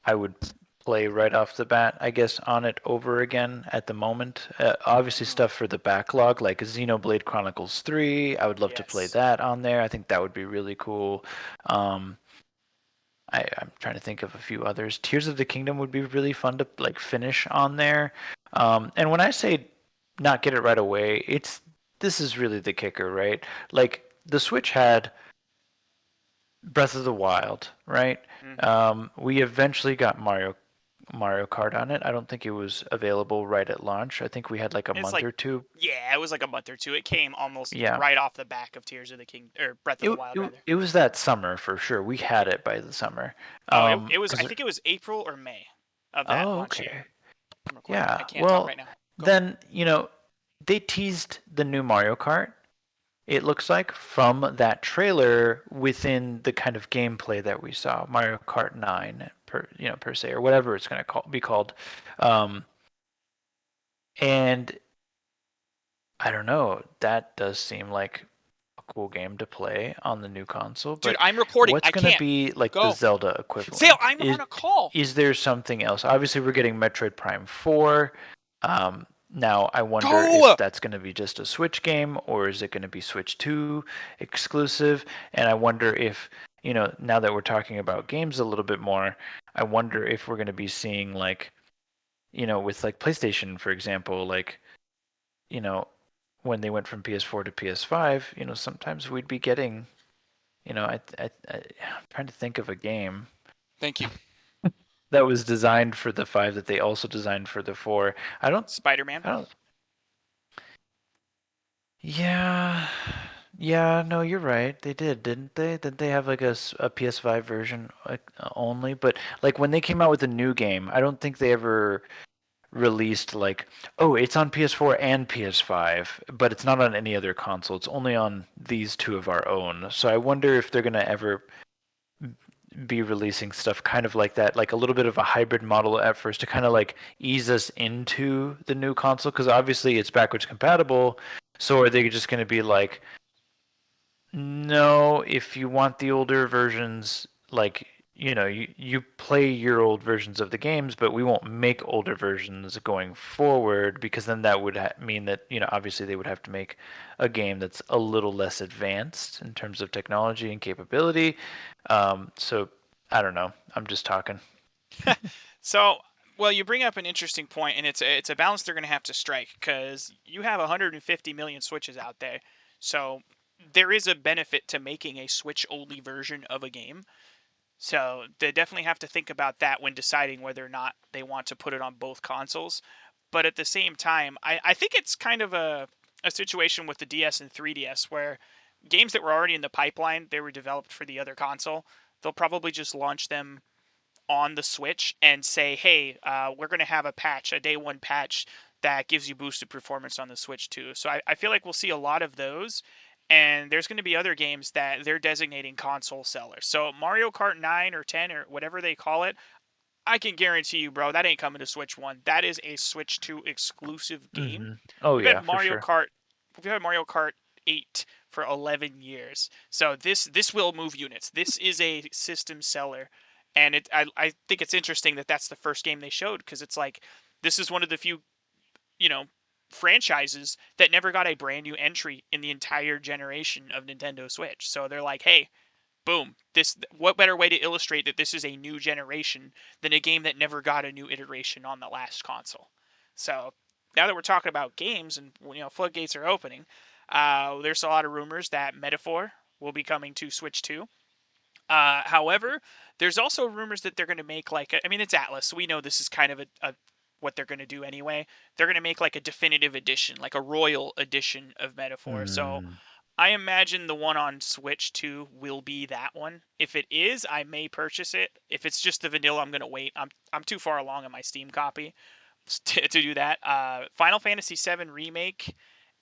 I would play right off the bat, I guess, on it over again at the moment. Obviously, Mm, stuff for the backlog, like Xenoblade Chronicles 3, I would love to play yes. that on there. I think that would be really cool. Um, I'm trying to think of a few others. Tears of the Kingdom would be really fun to like finish on there. And when I say not get it right away, this is really the kicker, right? Like the Switch had Breath of the Wild, right? Hmm. We eventually got Mario Kart on it. I don't think it was available right at launch. I think we had like a It's month like, or two. yeah, it was like a month or two. It came almost Yeah, right off the back of Tears of the King, or Breath of it the Wild, it, rather. it was that summer for sure. We had it by the summer. Oh, it was. I 'Cause think it was April or May of that oh, launch year. okay. From recording, Yeah. I can't talk Well, right now. Go. then, they teased the new Mario Kart, it looks like, from that trailer within the kind of gameplay that we saw, Mario Kart 9 per se, or whatever it's going to be called. Um, and I don't know, that does seem like a cool game to play on the new console, Dude, but I'm recording. what's I going to can't. be like the Go. Zelda Zale, equivalent? I'm on a call. Is there something else? Obviously, we're getting Metroid Prime 4. Now, I wonder if Go. that's going to be just a Switch game or is it going to be Switch 2 exclusive? And I wonder if, now that we're talking about games a little bit more, I wonder if we're going to be seeing like, with like PlayStation, for example, like, you know, when they went from PS4 to PS5, sometimes we'd be getting, I'm trying to think of a game Thank you. that was designed for the 5 that they also designed for the 4. I don't, Spider-Man. I don't, yeah, yeah, no, you're right. They did, didn't they? Didn't they have like a PS5 version only? But like when they came out with a new game, I don't think they ever released like, oh, it's on PS4 and PS5, but it's not on any other console. It's only on these two of our own. So I wonder if they're gonna ever be releasing stuff kind of like that, like a little bit of a hybrid model at first to kind of like ease us into the new console, because obviously it's backwards compatible. So are they just going to be like, no, if you want the older versions, like, you play your old versions of the games, but we won't make older versions going forward, because then that would mean that, obviously they would have to make a game that's a little less advanced in terms of technology and capability. So I don't know. I'm just talking. So, well, you bring up an interesting point, and it's a balance they're going to have to strike because you have 150 million Switches out there. So there is a benefit to making a Switch-only version of a game. So they definitely have to think about that when deciding whether or not they want to put it on both consoles. But at the same time, I think it's kind of a situation with the DS and 3DS where games that were already in the pipeline, they were developed for the other console. They'll probably just launch them on the Switch and say, hey, we're going to have a patch, a day one patch that gives you boosted performance on the Switch too. So I feel like we'll see a lot of those. And there's going to be other games that they're designating console sellers. So Mario Kart 9 or 10 or whatever they call it, I can guarantee you, bro, that ain't coming to Switch 1. That is a Switch 2 exclusive game. Oh We've had yeah, for Mario sure. Kart we've had Mario Kart 8 for 11 years. So this will move units. This is a system seller. And I think it's interesting that that's the first game they showed because it's like this is one of the few, you know, franchises that never got a brand new entry in the entire generation of Nintendo Switch. So they're like, "Hey, boom, this what better way to illustrate that this is a new generation than a game that never got a new iteration on the last console." So now that we're talking about games and floodgates are opening, there's a lot of rumors that Metaphor will be coming to Switch 2. However, there's also rumors that they're going to make I mean, it's Atlas, so we know this is kind of a what they're going to do anyway. They're going to make like a definitive edition, like a royal edition of Metaphor. So Mm, I imagine the one on Switch 2 will be that one. If it is, I may purchase it. If it's just the vanilla, I'm going to wait. I'm too far along in my Steam copy to do that. Final Fantasy VII Remake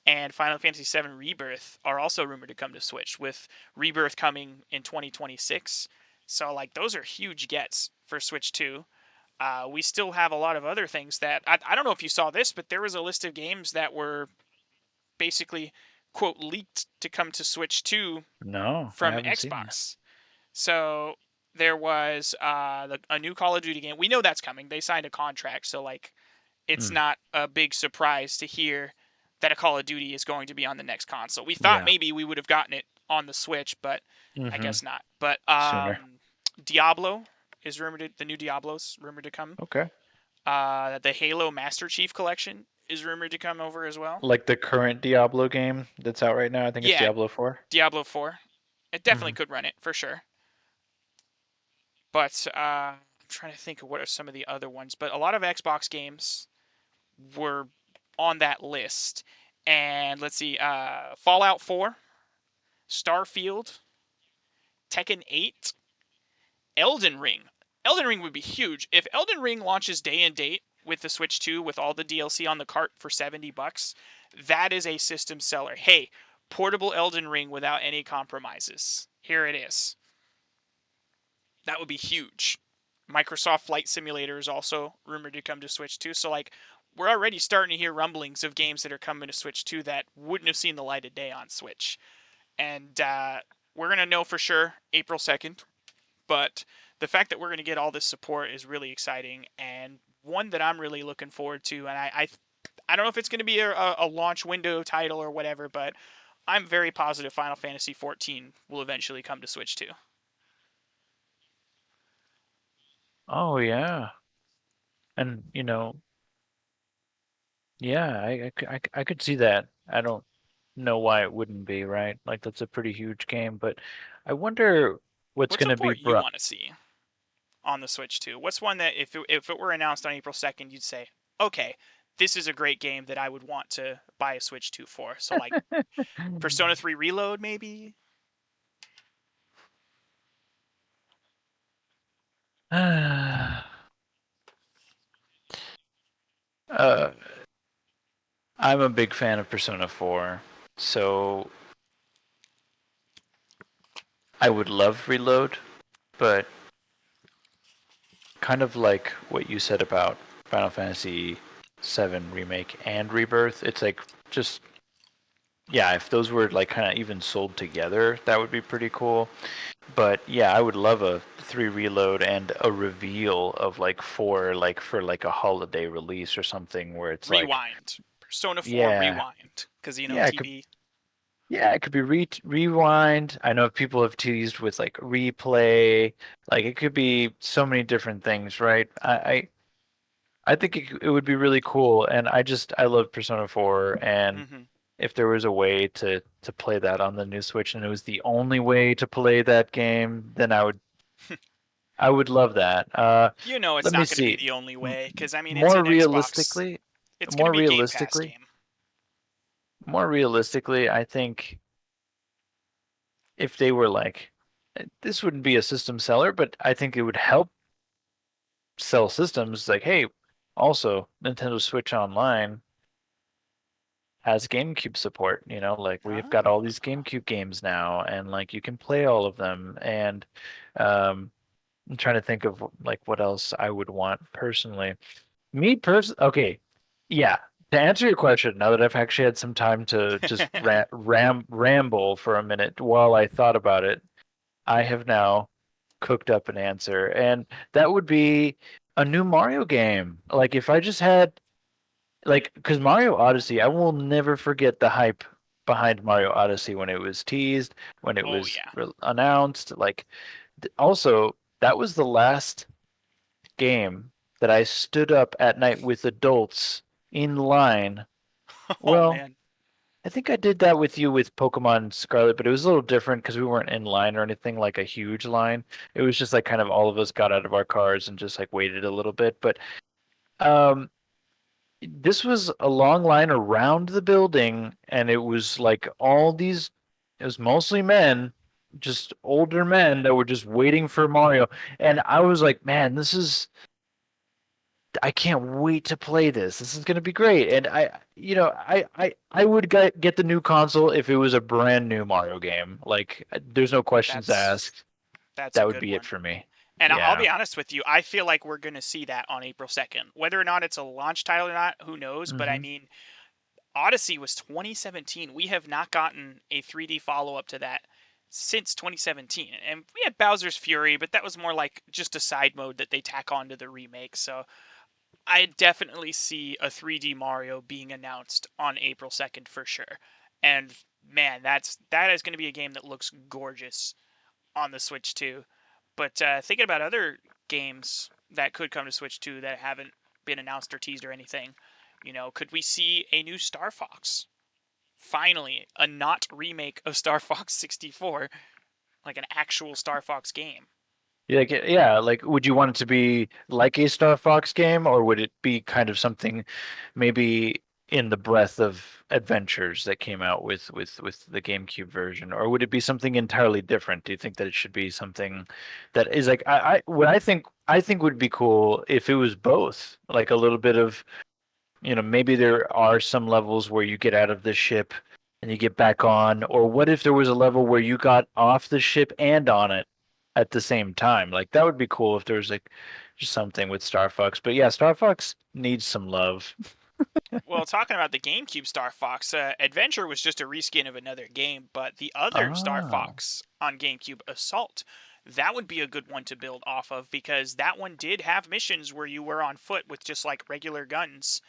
and Final Fantasy VII Rebirth are also rumored to come to Switch, with Rebirth coming in 2026. So, like, those are huge gets for Switch 2. We still have a lot of other things that I don't know if you saw this, but there was a list of games that were basically, quote, leaked to come to Switch 2 no, I from haven't seen that. Xbox. So there was a new Call of Duty game. We know that's coming. They signed a contract, so like it's Mm, not a big surprise to hear that a Call of Duty is going to be on the next console. We thought yeah. maybe we would have gotten it on the Switch, but I Mm-hmm. guess not. But Sooner. Diablo is rumored to, the new Diablo's rumored to come. Okay. The Halo Master Chief Collection is rumored to come over as well. Like the current Diablo game that's out right now, I think it's Yeah, Diablo 4. Diablo 4. It definitely Mm-hmm. could run it for sure. But I'm trying to think of what are some of the other ones. But a lot of Xbox games were on that list. And let's see, Fallout 4, Starfield, Tekken 8, Elden Ring. Elden Ring would be huge. If Elden Ring launches day and date with the Switch 2 with all the DLC on the cart for $70, that is a system seller. Hey, Portable Elden Ring without any compromises. Here it is. That would be huge. Microsoft Flight Simulator is also rumored to come to Switch too. So like we're already starting to hear rumblings of games that are coming to Switch 2 that wouldn't have seen the light of day on Switch. And we're going to know for sure April 2nd. But the fact that we're going to get all this support is really exciting, and one that I'm really looking forward to. And I don't know if it's going to be a launch window title or whatever, but I'm very positive Final Fantasy 14 will eventually come to Switch too. Oh yeah. And yeah, I could see that. I don't know why it wouldn't be, right? Like that's a pretty huge game, but I wonder what's What going to be support you brought. want to see on the Switch too? What's one that if it were announced on April 2nd, you'd say, okay, this is a great game that I would want to buy a Switch 2 for. So like Persona 3 Reload, maybe. uh, I'm a big fan of Persona 4, so I would love Reload, but kind of like what you said about Final Fantasy 7 Remake and Rebirth, it's like just yeah, if those were like kind of even sold together, that would be pretty cool. But yeah, I would love a 3 reload and a reveal of like 4 like for like a holiday release or something where it's like Rewind. Persona 4 yeah, Rewind. Because, yeah, it could TV. yeah, it could be rewind. I know people have teased with like replay. Like it could be so many different things, right? I think it would be really cool, and I love Persona 4, and Mm-hmm. if there was a way to play that on the new Switch and it was the only way to play that game, then I would love that. It's Let me not going to be see. the only way. Because, it's More an Xbox. realistically, It's going to more be a Game Pass realistically, game. more realistically, I think if they were like, this wouldn't be a system seller, but I think it would help sell systems. Like, hey, also Nintendo Switch Online has GameCube support. Like we've got all these Ah. GameCube games now, and like you can play all of them. And um, I'm trying to think of like what else I would want personally. Okay, yeah. To answer your question, now that I've actually had some time to just ramble for a minute while I thought about it, I have now cooked up an answer, and that would be a new Mario game. Like if I just had like because Mario Odyssey, I will never forget the hype behind Mario Odyssey when it was teased, when it Oh, was yeah. announced. Like also that was the last game that I stood up at night with adults in line. Oh, Well, man. I think I did that with you with Pokemon Scarlet, but it was a little different because we weren't in line or anything like a huge line. It was just like kind of all of us got out of our cars and just like waited a little bit. But um, this was a long line around the building, and it was like it was mostly men, just older men that were just waiting for Mario. And I was like, man, I can't wait to play this. This is going to be great. And I would get the new console if it was a brand new Mario game. Like, there's no questions That's asked. that's a That would good be it one. for me. And I'll Yeah. be honest with you, I feel like we're going to see that on April 2nd. Whether or not it's a launch title or not, who knows? But Hmm. Odyssey was 2017. We have not gotten a 3D follow up to that since 2017. And we had Bowser's Fury, but that was more like just a side mode that they tack onto the remake. So I definitely see a 3D Mario being announced on April 2nd for sure. And man, that is going to be a game that looks gorgeous on the Switch too. But thinking about other games that could come to Switch 2 that haven't been announced or teased or anything, could we see a new Star Fox? Finally, a not remake of Star Fox 64, like an actual Star Fox game. Yeah, like, would you want it to be like a Star Fox game, or would it be kind of something maybe in the breadth of adventures that came out with the GameCube version, or would it be something entirely different? Do you think that it should be something that is like what I think would be cool if it was both, like a little bit of maybe there are some levels where you get out of the ship and you get back on? Or what if there was a level where you got off the ship and on it at the same time? Like that would be cool if there was like just something with Star Fox. But yeah, Star Fox needs some love. Well, talking about the GameCube Star Fox, Adventure was just a reskin of another game, but the other Star Ah, Fox on GameCube, Assault, that would be a good one to build off of because that one did have missions where you were on foot with just like regular guns.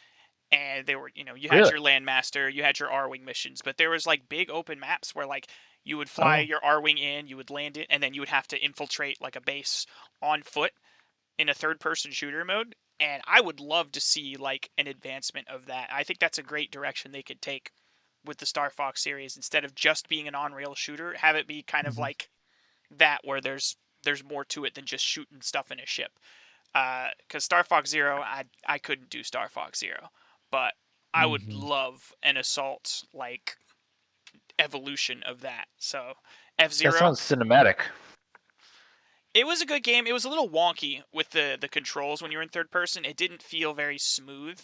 And they were, you had really? your Landmaster, you had your R-Wing missions, but there was like big open maps where like you would fly Oh. your R-Wing in, you would land it, and then you would have to infiltrate like a base on foot in a third-person shooter mode. And I would love to see like an advancement of that. I think that's a great direction they could take with the Star Fox series instead of just being an on-rail shooter, have it be kind of Hmm. like that where there's more to it than just shooting stuff in a ship. Because Star Fox Zero, I couldn't do Star Fox Zero, but I would Hmm. love an assault like evolution of that. So F That Zero, sounds cinematic. it was a good game. It was a little wonky with the controls when you were in third person. It didn't feel very smooth,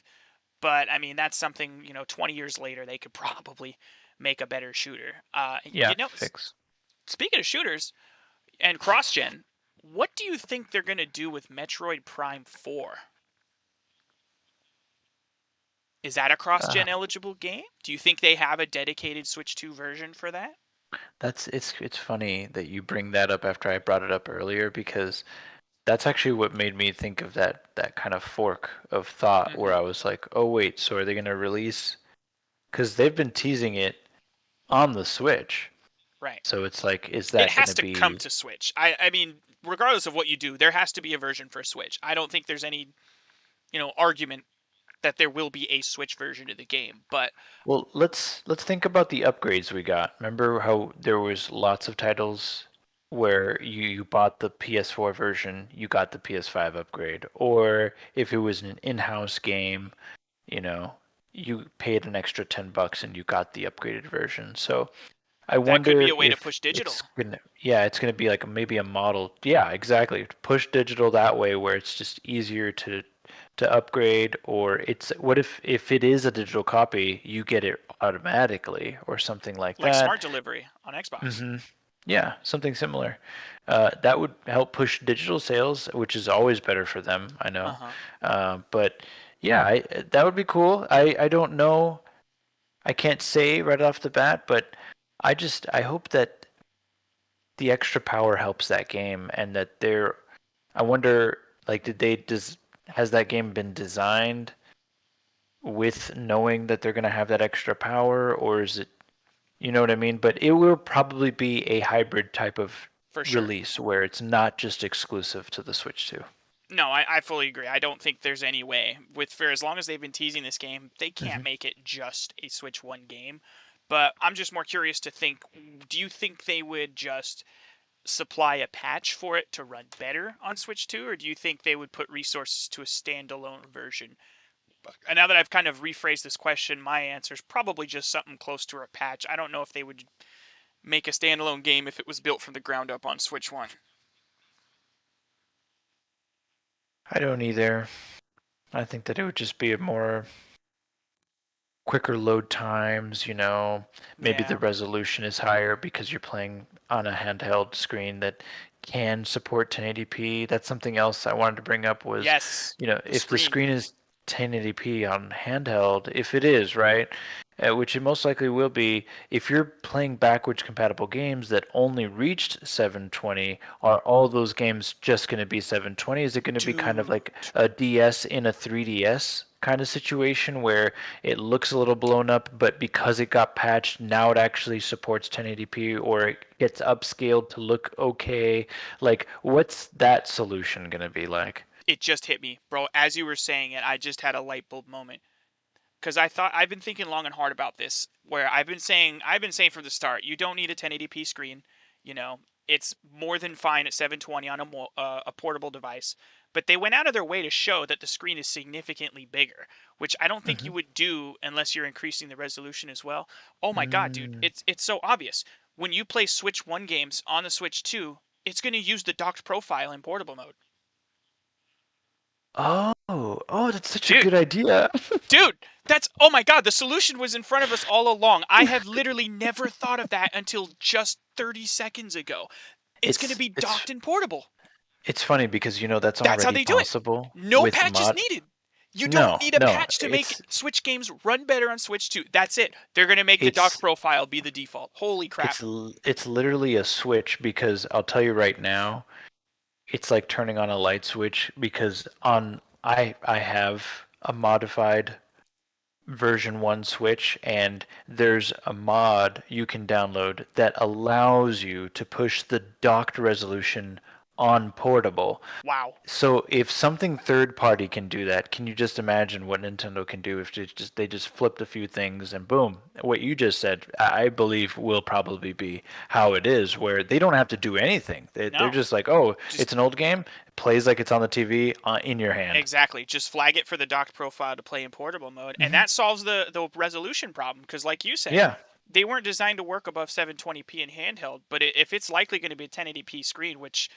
but I mean that's something 20 years later they could probably make a better shooter. Yeah, fix. Speaking of shooters and cross gen, what do you think they're gonna do with Metroid Prime 4? Is that a Uh, cross-gen eligible game? Do you think they have a dedicated Switch 2 version for that? it's funny that you bring that up after I brought it up earlier because that's actually what made me think of that kind of fork of thought where Hmm. I was like, "Oh wait, so are they going to release cuz they've been teasing it on the Switch." Right. So it's like is It that going has to to come be to Switch. I mean, regardless of what you do, there has to be a version for Switch. I don't think there's any, argument that there will be a Switch version of the game. But Well, let's think about the upgrades we got. Remember how there was lots of titles where you bought the PS4 version, you got the PS5 upgrade, or if it was an in-house game, you know, you paid an extra $10 and you got the upgraded version. So I that could be wonder a way to if push it's digital. gonna, yeah, it's gonna be like maybe a model. Yeah, exactly. Push digital that way where it's just easier to upgrade, or it's what if it is a digital copy, you get it automatically or something like Like that. Smart Delivery on Xbox. Hmm. Yeah, something similar. That would help push digital sales, which is always better for them, I know. Uh-huh. But yeah, that would be cool. I don't know. I can't say right off the bat, but I hope that the extra power helps that game and that they're I wonder like did they does has that game been designed with knowing that they're going to have that extra power, or is it, you know what I mean? But it will probably be a hybrid type of For sure. release where it's not just exclusive to the Switch 2. No, I fully agree. I don't think there's any way for as long as they've been teasing this game, they can't Hmm. make it just a Switch 1 game. But I'm just more curious to think, do you think they would just supply a patch for it to run better on Switch 2, or do you think they would put resources to a standalone version? And now that I've kind of rephrased this question, my answer is probably just something close to a patch. I don't know if they would make a standalone game if it was built from the ground up on Switch 1. I don't either. I think that it would just be a more quicker load times, maybe the Yeah. resolution is higher because you're playing on a handheld screen that can support 1080p. That's something else I wanted to bring up was, Yes. The if the screen. screen is 1080p on handheld, if it is, right? Which it most likely will be, if you're playing backwards compatible games that only reached 720, are all those games just going to be 720? Is it going to be kind of Dude. like a DS in a 3DS kind of situation where it looks a little blown up, but because it got patched, now it actually supports 1080p or it gets upscaled to look okay. Like, what's that solution gonna be like? It just hit me, bro. As you were saying it, I just had a light bulb moment. Because I've been thinking long and hard about this. Where I've been saying from the start, you don't need a 1080p screen. You know, it's more than fine at 720 on a portable device. But they went out of their way to show that the screen is significantly bigger, which I don't think Hmm. you would do unless you're increasing the resolution as well. Oh my god, dude, Mm. it's so obvious. When you play Switch 1 games on the Switch 2, it's going to use the docked profile in portable mode. That's such a Dude, good idea. dude, oh my God, the solution was in front of us all along. I have literally never thought of that until just 30 seconds ago. It's going to It's be it's docked and portable. it's funny because that's That's how already they do it. possible No with patch is mod. needed. You don't No, need a no, patch to make Switch games run better on Switch 2. That's it. They're going to make the docked it's profile be the default. Holy crap. it's literally a switch because I'll tell you right now, it's like turning on a light switch because I have a modified version 1 Switch, and there's a mod you can download that allows you to push the docked resolution on portable. Wow. So if something third party can do that, can you just imagine what Nintendo can do if they just flipped a few things and boom, what you just said, I believe will probably be how it is, where they don't have to do anything. They're No. just like, oh, Just it's an old game, it plays like it's on the TV in your hand. exactly. Just flag it for the docked profile to play in portable mode. And Hmm. that solves the resolution problem because like you said, Yeah. they weren't designed to work above 720p in handheld, but if it's likely going to be a 1080p screen, which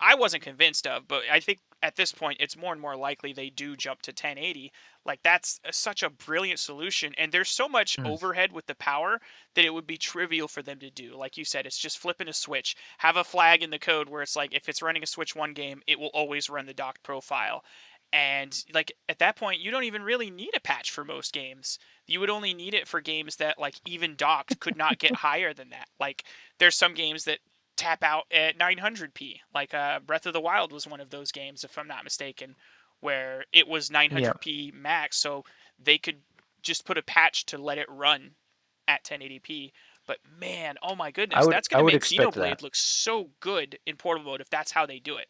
I wasn't convinced of, but I think at this point it's more and more likely they do jump to 1080. Like that's such a brilliant solution, and there's so much Mm. overhead with the power that it would be trivial for them to do. Like you said, it's just flipping a switch, have a flag in the code where it's like if it's running a Switch 1 game, it will always run the docked profile. And like at that point, you don't even really need a patch for most games. You would only need it for games that like even docked could not get higher than that. Like there's some games that tap out at 900p. Like Breath of the Wild was one of those games, if I'm not mistaken, where it was Yeah. 900p max, so they could just put a patch to let it run at 1080p. But man, oh my I goodness, would that's I gonna would make expect that. Xenoblade look so good in portable mode if that's how they do it.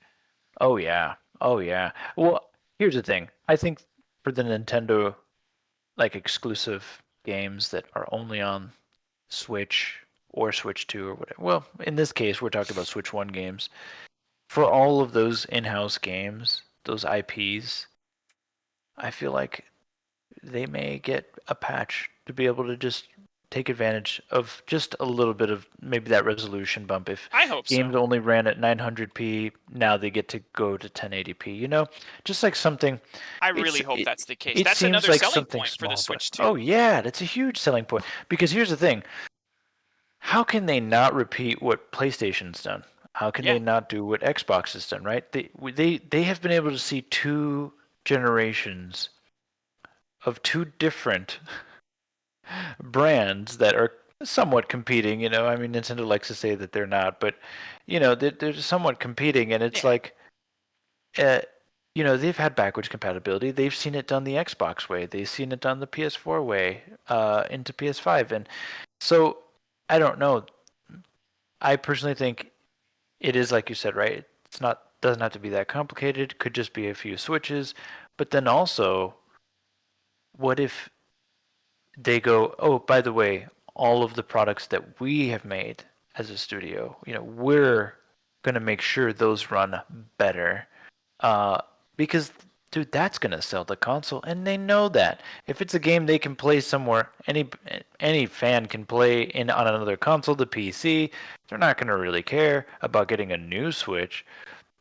Oh yeah. Oh yeah. Well, here's the thing. I think for the Nintendo like exclusive games that are only on Switch or Switch 2 or whatever. Well, in this case, we're talking about Switch 1 games. For all of those in-house games, those IPs, I feel like they may get a patch to be able to just take advantage of just a little bit of maybe that resolution bump. If I hope games so. only ran at 900p, now they get to go to 1080p. Just like something. I It's really hope that's the case. it That's seems another like selling something point for the small, but Switch oh 2. yeah, that's a huge selling point. Because here's the thing: how can they not repeat what PlayStation's done? How can Yeah. they not do what Xbox has done? Right? They have been able to see two generations of two different brands that are somewhat competing. I mean, Nintendo likes to say that they're not, but they're somewhat competing, and it's Yeah. like, uh, they've had backwards compatibility. They've seen it done the Xbox way. They've seen it done the PS4 way into PS5, and so I don't know. I personally think it is like you said, right? It's not doesn't have to be that complicated. Could just be a few switches, but then also, what if they go, oh, by the way, all of the products that we have made as a studio, we're going to make sure those run better. Uh, because, dude, that's going to sell the console, and they know that. If it's a game they can play somewhere, any fan can play on another console, the PC, they're not going to really care about getting a new Switch.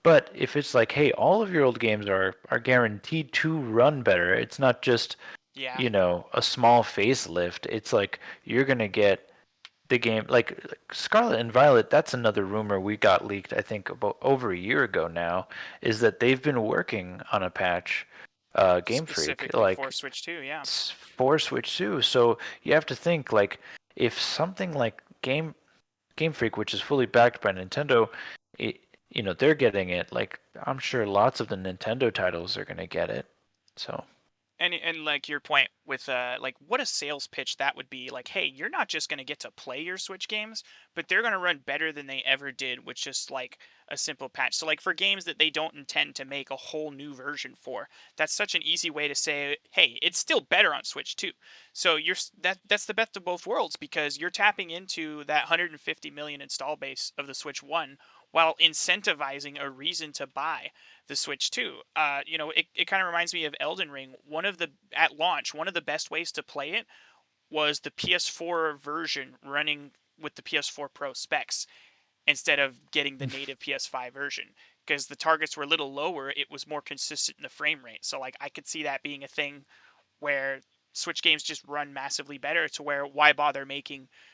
But if it's like, hey, all of your old games are guaranteed to run better, it's not just Yeah. a small facelift. It's like you're gonna get the game like Scarlet and Violet. That's another rumor we got leaked. I think about over a year ago now. Is that they've been working on a patch, Game Freak, Specifically for like Switch 2, yeah. for Switch 2. So you have to think like if something like Game Freak, which is fully backed by Nintendo, it, they're getting it. Like I'm sure lots of the Nintendo titles are gonna get it. So. And like your point with like what a sales pitch that would be, like, hey, you're not just going to get to play your Switch games, but they're going to run better than they ever did with just like a simple patch. So like for games that they don't intend to make a whole new version for, that's such an easy way to say, hey, it's still better on Switch too. So that's the best of both worlds because you're tapping into that 150 million install base of the Switch 1 while incentivizing a reason to buy the Switch 2. It kind of reminds me of Elden Ring. At launch, one of the best ways to play it was the PS4 version running with the PS4 Pro specs instead of getting the native PS5 version. because the targets were a little lower, it was more consistent in the frame rate. So like I could see that being a thing where Switch games just run massively better, to where why bother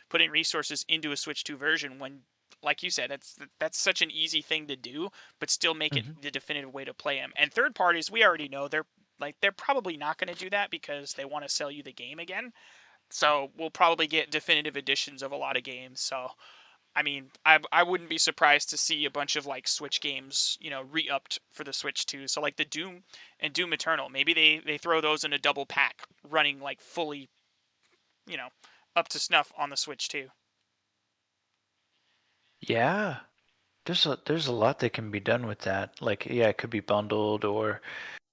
putting resources into a Switch 2 version when, like you said, that's such an easy thing to do, but still make it Hmm. the definitive way to play them. And third parties, we already know they're probably not going to do that because they want to sell you the game again. So we'll probably get definitive editions of a lot of games. So I mean, I wouldn't be surprised to see a bunch of like Switch games, re-upped for the Switch too. So like the Doom and Doom Eternal, maybe they throw those in a double pack, running like fully, you know, up to snuff on the Switch too. Yeah, there's a lot that can be done with that. Like, yeah, it could be bundled, or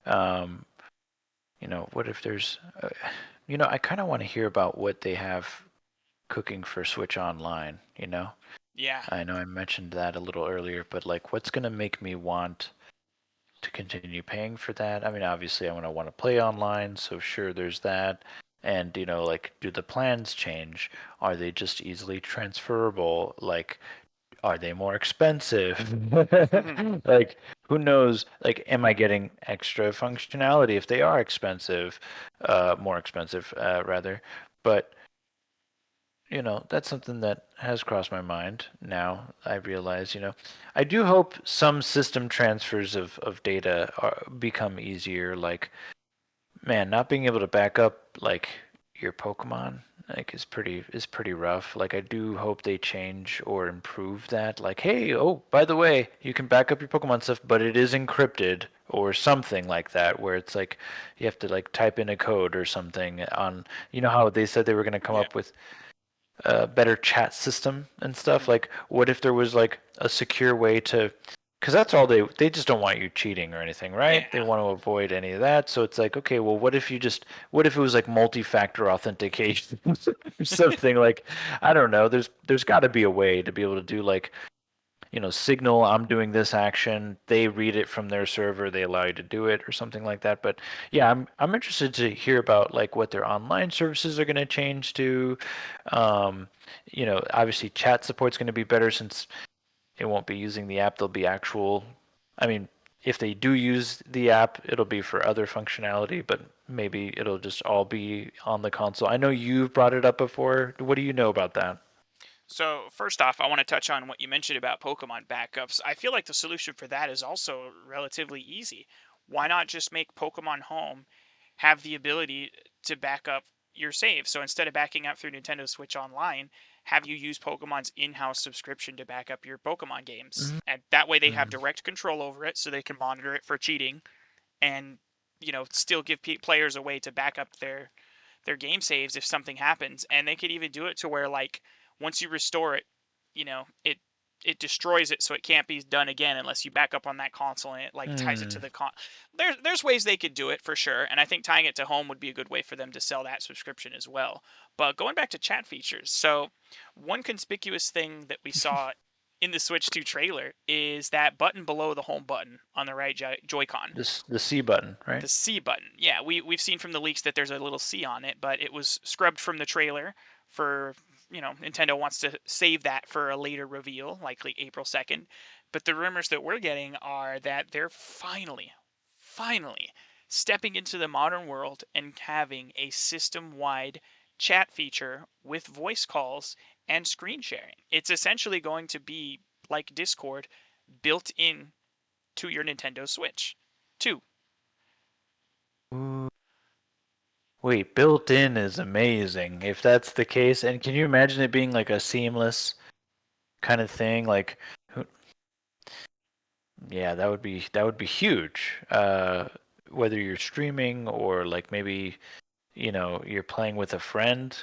um, what if there's, I kind of want to hear about what they have cooking for Switch Online. Yeah, I know I mentioned that a little earlier, but like, what's gonna make me want to continue paying for that? I mean, obviously, I want to play online, so sure, there's that. And like, do the plans change? Are they just easily transferable? Like, are they more expensive? Like, who knows? Like, am I getting extra functionality if they are expensive? More expensive, rather. But that's something that has crossed my mind. Now I realize, I do hope some system transfers of data become easier. Like, man, not being able to back up like your Pokemon like is pretty rough. Like, I do hope they change or improve that. Like, hey, oh, by the way, you can back up your Pokemon stuff, but it is encrypted or something like that, where it's like you have to like type in a code or something on. You know how they said they were going to come yeah, up with a better chat system and stuff. hmm Like, what if there was like a secure way to, because that's all they just don't want you cheating or anything, yeah. right? They want to avoid any of that. So it's like, okay, well, what if it was like multi-factor authentication or something? Like, I don't know. There's got to be a way to be able to do like, signal I'm doing this action, they read it from their server, they allow you to do it or something like that. But yeah, I'm interested to hear about like what their online services are going to change to. Um, Obviously chat support's going to be better since it won't be using the app. There'll be actual, I mean, if they do use the app, it'll be for other functionality, but maybe it'll just all be on the console. I know you've brought it up before. What do you know about that? So first off, I want to touch on what you mentioned about Pokemon backups. I feel like the solution for that is also relatively easy. Why not just make Pokemon Home have the ability to back up your save? So instead of backing up through Nintendo Switch Online, have you use Pokemon's in-house subscription to back up your Pokemon games. And that way they have Mm. direct control over it so they can monitor it for cheating and still give players a way to back up their game saves if something happens. And they could even do it to where like once you restore it, it destroys it so it can't be done again unless you back up on that console and it like ties it to Mm. the there's ways they could do it for sure, and I think tying it to home would be a good way for them to sell that subscription as well. But going back to chat features, so one conspicuous thing that we saw in the Switch 2 trailer is that button below the home button on the right Joy-Con, This the C button, right? the C button. Yeah, we've seen from the leaks that there's a little C on it, but it was scrubbed from the trailer for, Nintendo wants to save that for a later reveal, likely April 2nd. But the rumors that we're getting are that they're finally stepping into the modern world and having a system-wide chat feature with voice calls and screen sharing. It's essentially going to be like Discord built in to your Nintendo Switch 2. Ooh. Wait, built in is amazing. If that's the case, and can you imagine it being like a seamless kind of thing? Like, yeah, that would be huge. Whether you're streaming or like maybe you're playing with a friend,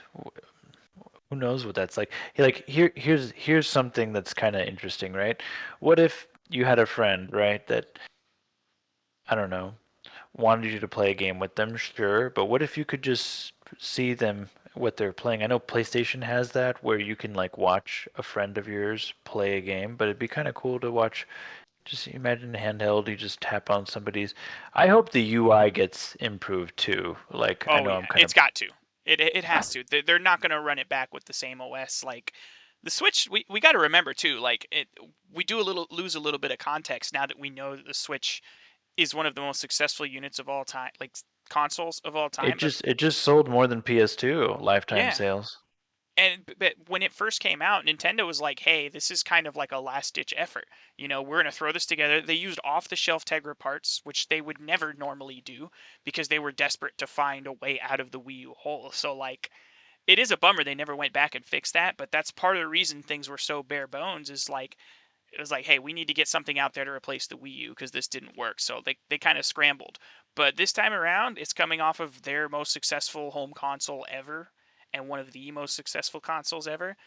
who knows what that's like? Like, here's something that's kind of interesting, right? What if you had a friend, right, that I don't know, wanted you to play a game with them, sure, but what if you could just see them what they're playing? I know PlayStation has that where you can like watch a friend of yours play a game, but it'd be kind of cool to watch. Just imagine handheld, you just tap on somebody's. I hope the UI gets improved too. Like, I Oh know yeah, I'm kind of. it's got to. It has to. They're not going to run it back with the same OS. Like The Switch, we got to remember too, like we do a little lose a little bit of context now that we know that the Switch is one of the most successful units of all time, like consoles of all It time. But just sold more than PS2 lifetime yeah, sales. and but when it first came out, Nintendo was like, "Hey, this is kind of like a last ditch effort. We're gonna throw this together." They used off the shelf Tegra parts, which they would never normally do because they were desperate to find a way out of the Wii U hole. So like, it is a bummer they never went back and fixed that. But that's part of the reason things were so bare bones. Is like it was like, hey, we need to get something out there to replace the Wii U because this didn't work. So they kind of scrambled. But this time around, it's coming off of their most successful home console ever and one of the most successful consoles ever.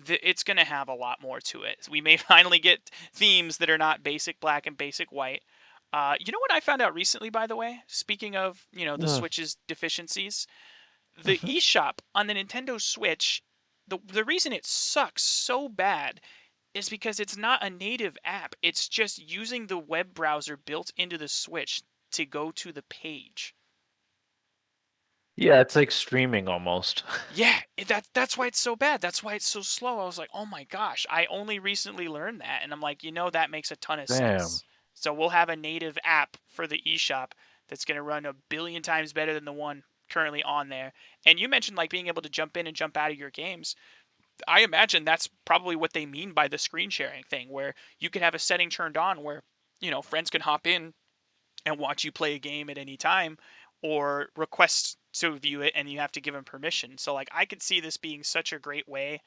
It's going to have a lot more to it. We may finally get themes that are not basic black and basic white. You know what I found out recently, by the way? Speaking of, the Mm. Switch's deficiencies, the Hmm. eShop on the Nintendo Switch, the reason it sucks so bad is because it's not a native app. It's just using the web browser built into the Switch to go to the page. Yeah, it's like streaming almost. Yeah, that's why it's so bad. That's why it's so slow. I was like, "Oh my gosh, I only recently learned that." And I'm like, that makes a ton of Damn. sense. So we'll have a native app for the eShop that's going to run a billion times better than the one currently on there. And you mentioned like being able to jump in and jump out of your games. I imagine that's probably what they mean by the screen sharing thing, where you could have a setting turned on where, friends can hop in and watch you play a game at any time or request to view it and you have to give them permission. So, like, I could see this being such a great way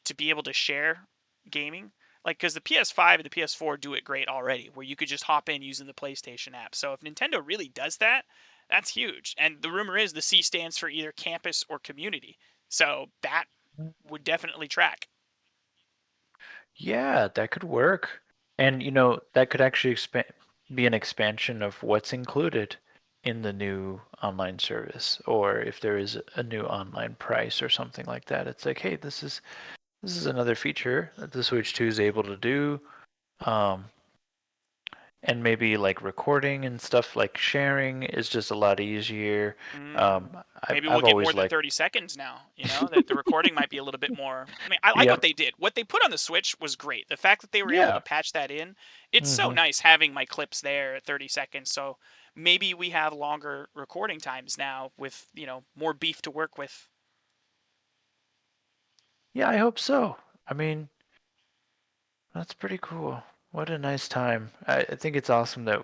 to be able to share gaming. Like, because the PS5 and the PS4 do it great already, where you could just hop in using the PlayStation app. So, if Nintendo really does that, that's huge. And the rumor is the C stands for either campus or community. So, that would definitely track. Yeah, that could work. And that could actually be an expansion of what's included in the new online service, or if there is a new online price or something like that. It's like, hey, this is another feature that the Switch 2 is able to do. Um, and maybe like recording and stuff like sharing is just a lot easier. Mm. Um, Maybe we'll I've get more always than liked. 30 seconds now, that the recording might be a little bit more. I mean, I like what Yep. they did. What they put on the Switch was great. The fact that they were able to Yeah. patch that in, it's so Hmm. nice having my clips there at 30 seconds. So maybe we have longer recording times now with, more beef to work with. Yeah, I hope so. I mean, that's pretty cool. What a nice time. I think it's awesome that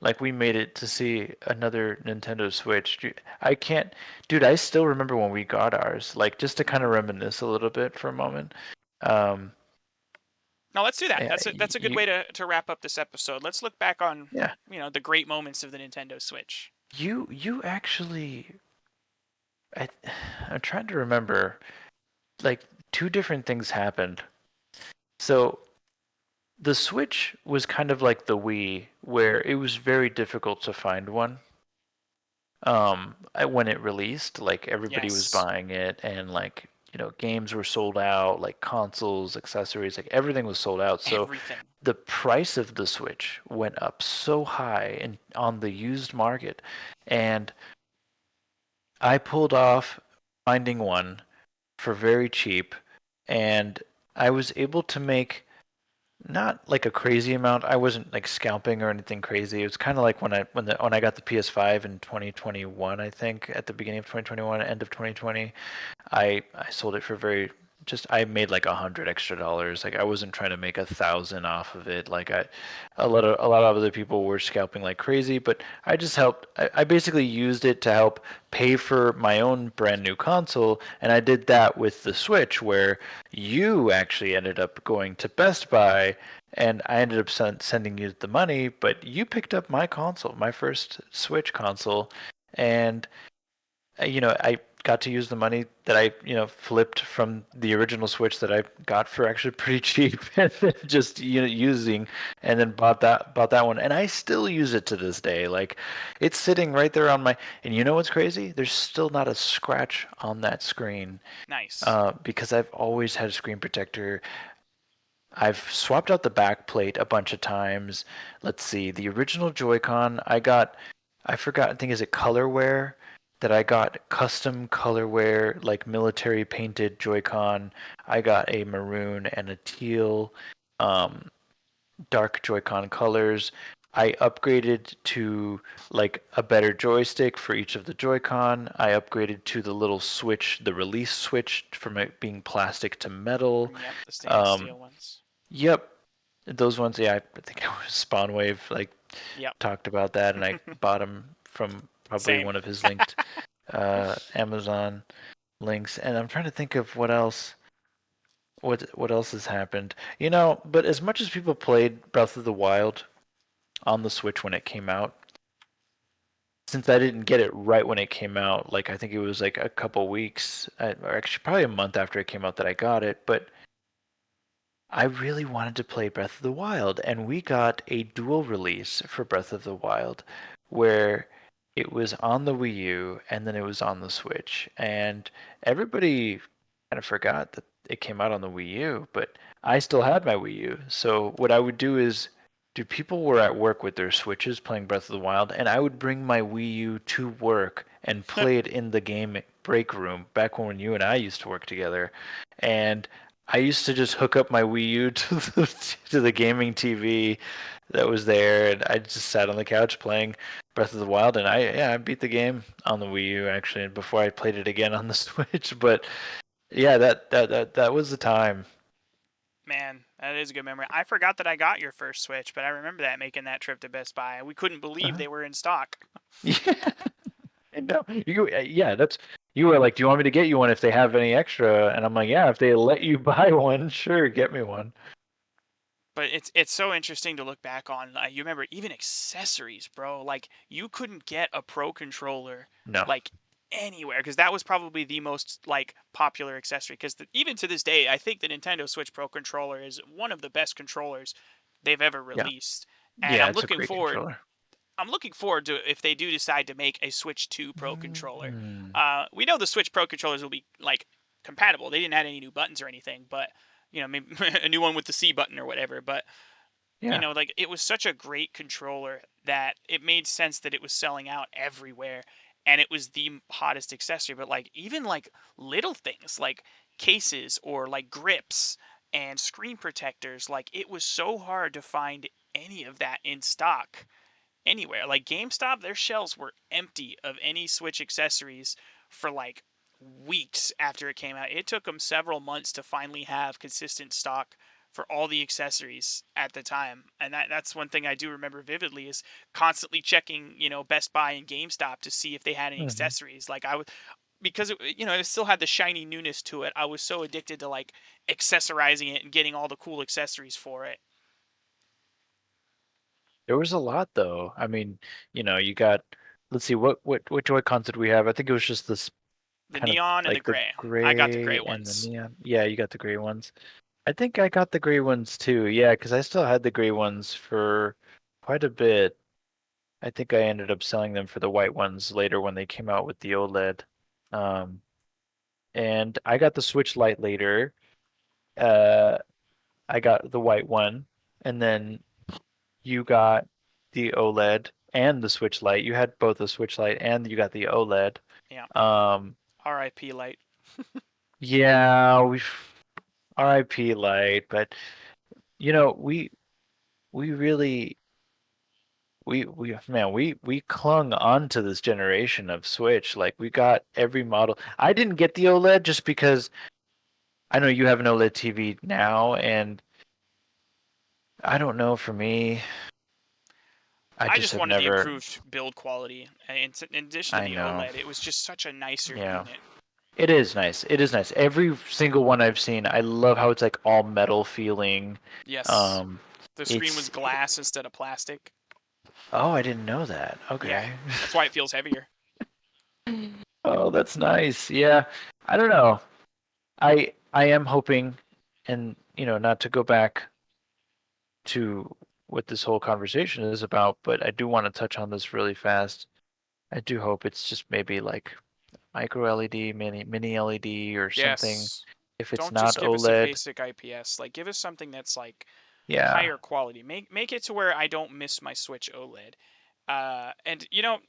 like we made it to see another Nintendo Switch. I can't, dude, I still remember when we got ours. Like just to kind of Mm. reminisce a little bit for a moment. Um, Now let's do that. yeah, That's a good way to wrap up this episode. Let's look back on, yeah, the great moments of the Nintendo Switch. you actually, I, I'm trying to remember. Like two different things happened. So the Switch was kind of like the Wii, where it was very difficult to find one. When it released, like everybody was Yes. buying it, and like games were sold out, like consoles, accessories, like everything was sold out. So Everything. the price of the Switch went up so high on the used market, and I pulled off finding one for very cheap, and I was able to make not like a crazy amount. I wasn't like scalping or anything crazy. It was kind of like when I got the PS5 in 2021, I think at the beginning of 2021, end of 2020. I sold it for very just I made like $100 extra. Like I wasn't trying to make 1,000 off of it. Like a lot of other people were scalping like crazy, but I just helped. I basically used it to help pay for my own brand new console, and I did that with the Switch, where you actually ended up going to Best Buy, and I ended up sending you the money, but you picked up my console, my first Switch console, and I got to use the money that I, flipped from the original Switch that I got for actually pretty cheap, and then just using, and then bought that one, and I still use it to this day. Like, it's sitting right there on my, and you know what's crazy? There's still not a scratch on that screen, Nice. because I've always had a screen protector. I've swapped out the back plate a bunch of times. Let's see, the original Joy-Con I got, I forgot, I think is it Colorware? that I got custom colorware, like military painted Joy-Con. I got a maroon and a teal, um, dark Joy-Con colors. I upgraded to like a better joystick for each of the Joy-Con. I upgraded to the little switch, the release switch from it being plastic to metal. Yep, the stainless Um, steel ones. yep, those ones. Yeah, I think I was Spawn Wave like Yep. talked about that, and I bought them from probably Same. one of his linked Amazon links. And I'm trying to think of what else. What else has happened? But as much as people played Breath of the Wild on the Switch when it came out, since I didn't get it right when it came out, like I think it was like a couple weeks, or actually probably a month after it came out that I got it, but I really wanted to play Breath of the Wild, and we got a dual release for Breath of the Wild where it was on the Wii U and then it was on the Switch. And everybody kind of forgot that it came out on the Wii U, but I still had my Wii U. So what I would do is people were at work with their Switches playing Breath of the Wild, and I would bring my Wii U to work and play it in the game break room back when you and I used to work together. And I used to just hook up my Wii U to the gaming TV that was there, and I just sat on the couch playing Breath of the Wild, and I beat the game on the Wii U actually before I played it again on the Switch. But yeah, that was the time. Man, that is a good memory. I forgot that I got your first Switch, but I remember that making that trip to Best Buy. We couldn't believe Uh-huh. they were in stock. Yeah, I know. Yeah, that's you were like, do you want me to get you one if they have any extra? And I'm like, yeah, if they let you buy one, sure, get me one. But it's so interesting to look back on. You remember even accessories, bro. Like you couldn't get a Pro controller No. like anywhere because that was probably the most like popular accessory. Because even to this day, I think the Nintendo Switch Pro controller is one of the best controllers they've ever Yeah. released. And Yeah, it's a great controller. I'm looking forward to if they do decide to make a Switch 2 Pro controller. Mm. We know the Switch Pro controllers will be like compatible. They didn't add any new buttons or anything, but maybe a new one with the C button or whatever. But Yeah. like it was such a great controller that it made sense that it was selling out everywhere, and it was the hottest accessory. But like even like little things like cases or like grips and screen protectors, like it was so hard to find any of that in stock anywhere. Like GameStop, their shelves were empty of any Switch accessories for like weeks after it came out. It took them several months to finally have consistent stock for all the accessories at the time. And that's one thing I do remember vividly is constantly checking, Best Buy and GameStop to see if they had any Hmm. accessories. Like I would because it still had the shiny newness to it. I was so addicted to like accessorizing it and getting all the cool accessories for it. There was a lot though. I mean, you got let's see what Joy-Cons did we have? I think it was just this The kind of neon and the like the gray. I got the gray gray and the ones. neon. Yeah, you got the gray ones. I think I got the gray ones too. Yeah, because I still had the gray ones for quite a bit. I think I ended up selling them for the white ones later when they came out with the OLED. Um, and I got the Switch Lite later. Uh, I got the white one, and then you got the OLED and the Switch Lite. You had both the Switch Lite and you got the OLED. Yeah. Um, R.I.P. Light. yeah, we RIP Lite, but we really we clung on to this generation of Switch. Like we got every model. I didn't get the OLED just because I know you have an OLED TV now, and I don't know for me, I I just just have wanted the never. improved build quality. And in addition to I the know. OLED, it was just such a nicer Yeah. unit. It is nice. It is nice. Every single one I've seen, I love how it's like all metal feeling. Yes. Um, The screen was it's glass instead of plastic. oh, I didn't know that. Yeah. Okay. That's why it feels heavier. Oh, that's nice. Yeah. I don't know. I am hoping, and not to go back to what this whole conversation is about, but I do want to touch on this really fast. I do hope it's just maybe like micro LED, mini LED or something. Yes. If it's Don't not just give us a OLED, basic IPS. Like give us something that's like yeah. higher quality. Make it to where I don't miss my Switch OLED. And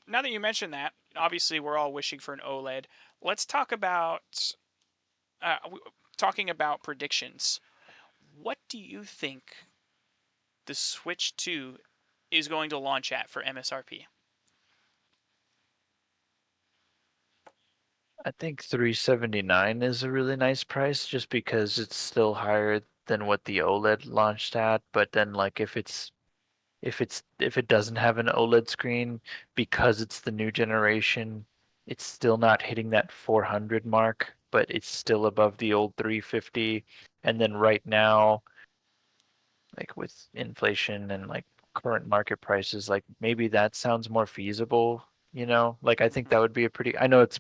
now that you mention that, obviously we're all wishing for an OLED. Let's talk about uh, talking about predictions. What do you think the Switch 2 is going to launch at for MSRP? I think 379 is a really nice price just because it's still higher than what the OLED launched at, but then like if it doesn't have an OLED screen because it's the new generation, it's still not hitting that 400 mark, but it's still above the old 350. And then right now, like with inflation and like current market prices, like maybe that sounds more feasible, you know? Like I think Mhm. that would be a pretty I know it's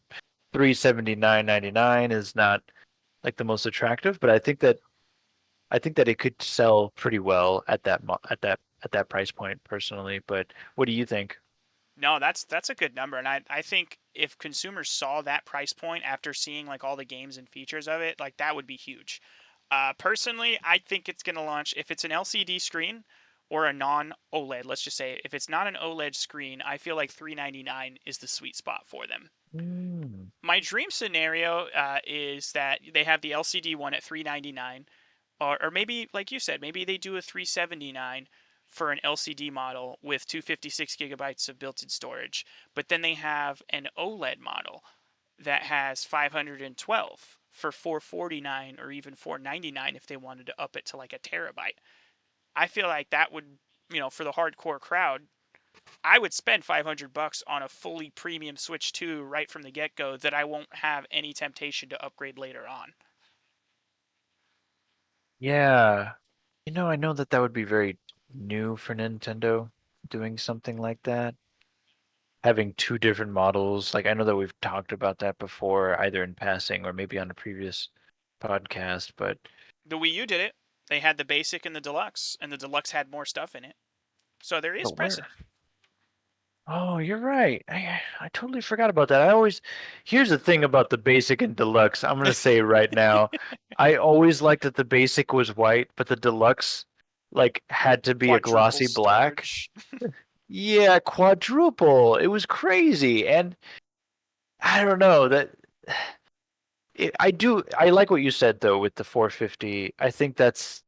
379.99 is not like the most attractive, but I think that it could sell pretty well at at that price point personally. But what do you think? No, that's a good number, and I think if consumers saw that price point after seeing like all the games and features of it, like that would be huge. Personally, I think it's gonna launch if it's an LCD screen or a non OLED. Let's just say if it's not an OLED screen, I feel like 399 is the sweet spot for them. Mm, My dream scenario is that they have the LCD one at 399, or maybe like you said, maybe they do a 379 for an LCD model with 256 gigabytes of built-in storage, but then they have an OLED model that has 512 for 449 or even 499 if they wanted to up it to like a terabyte. I feel like that would, for the hardcore crowd, I would spend $500 on a fully premium Switch 2 right from the get-go that I won't have any temptation to upgrade later on. yeah. You know, I know that that would be very new for Nintendo doing something like that. Having two different models. Like I know that we've talked about that before, either in passing or maybe on a previous podcast, but The Wii U did it. They had the basic and the deluxe, and the deluxe had more stuff in it. So there is where precedent. Oh, you're right. I totally forgot about that. I always Here's the thing about the basic and deluxe. I'm gonna say right now, I always liked that the basic was white, but the deluxe like had to be a Quadruple glossy black. storage. Yeah, quadruple. It was crazy. And I don't know that I like what you said though with the 450. I think that's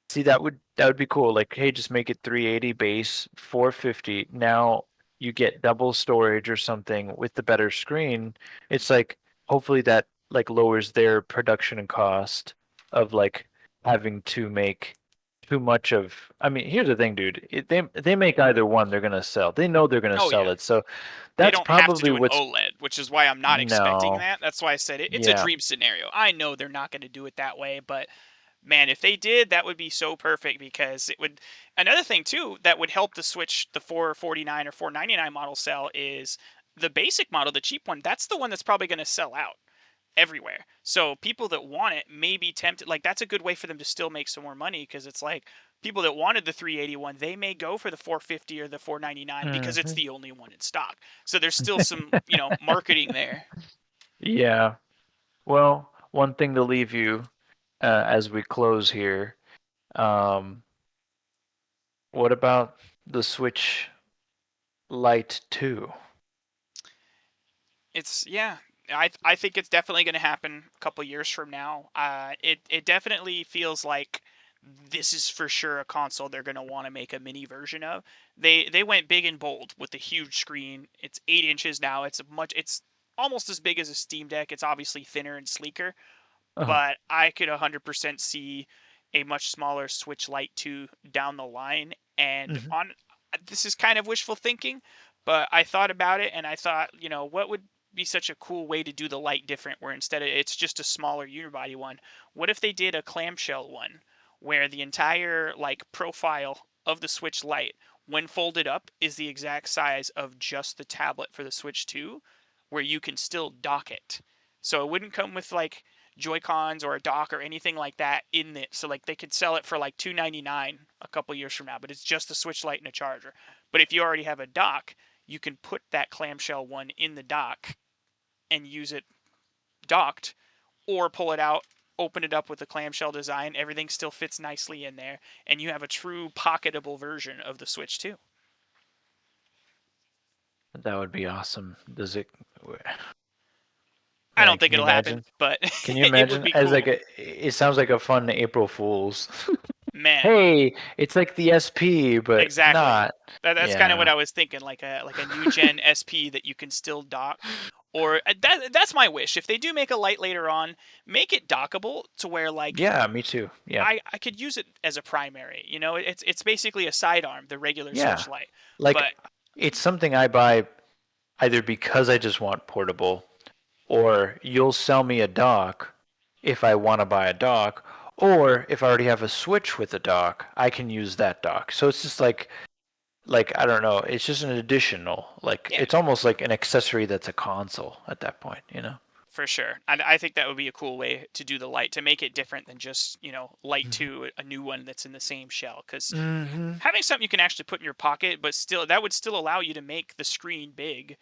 See, that would be cool. Like, hey, just make it 380 base, 450. Now you get double storage or something with the better screen. It's like hopefully that like lowers their production cost of like having to make too much of. I mean, here's the thing, dude. They make either one, they're gonna sell. They know they're gonna Oh sell yeah, it. So they that's don't have to probably do an what's OLED, which is why I'm not expecting no. that. That's why I said it's a Yeah. dream scenario. I know they're not going to do it that way, but man, if they did, that would be so perfect because it would. Another thing too that would help the Switch, the 449 or 499 model sell is the basic model, the cheap one. That's the one that's probably going to sell out everywhere. So people that want it may be tempted. Like that's a good way for them to still make some more money because it's like people that wanted the 381, they may go for the 450 or the 499 because it's Hmm. the only one in stock. So there's still some, marketing there. Yeah. Well, one thing to leave you as we close here. Um, what about the Switch Lite 2? It's yeah. I think it's definitely going to happen a couple years from now. It definitely feels like this is for sure a console they're going to want to make a mini version of. They went big and bold with the huge screen. It's 8 inches now. It's almost as big as a Steam Deck. It's obviously thinner and sleeker, Uh-huh. but I could 100% see a much smaller Switch Lite 2 down the line. And Hmm. on this is kind of wishful thinking, but I thought about it and I thought, what would be such a cool way to do the Lite different where instead of it's just a smaller unibody one, what if they did a clamshell one where the entire like profile of the Switch Lite when folded up is the exact size of just the tablet for the Switch 2 where you can still dock it. So it wouldn't come with like Joy Cons or a dock or anything like that in it. So like they could sell it for like $299 a couple years from now, but it's just a Switch Lite and a charger. But if you already have a dock, you can put that clamshell one in the dock and use it docked, or pull it out, open it up with the clamshell design. Everything still fits nicely in there, and you have a true pocketable version of the Switch too. That would be awesome. Does it? I don't Man, think can you it'll happen, imagine? but Can you it would imagine? be As like cool. a, it sounds like a fun April Fool's. Man, Hey, it's like the SP, but exactly. not. That's kind of what Yeah. I was thinking, like a new gen SP that you can still dock. Or that's my wish. If they do make a light later on, make it dockable to where like Yeah, me too. Yeah. I could use it as a primary. You know, it's basically a sidearm, the regular Yeah. Switch Lite. Like But it's something I buy either because I just want portable, or you'll sell me a dock if I want to buy a dock, or if I already have a Switch with a dock, I can use that dock. So it's just like I don't know, it's just an additional, like yeah, it's almost like an accessory that's a console at that point, you know? for sure. I think that would be a cool way to do the light to make it different than just light Mhm. two, a new one that's in the same shell. Because Mhm. having something you can actually put in your pocket, but still that would still allow you to make the screen big.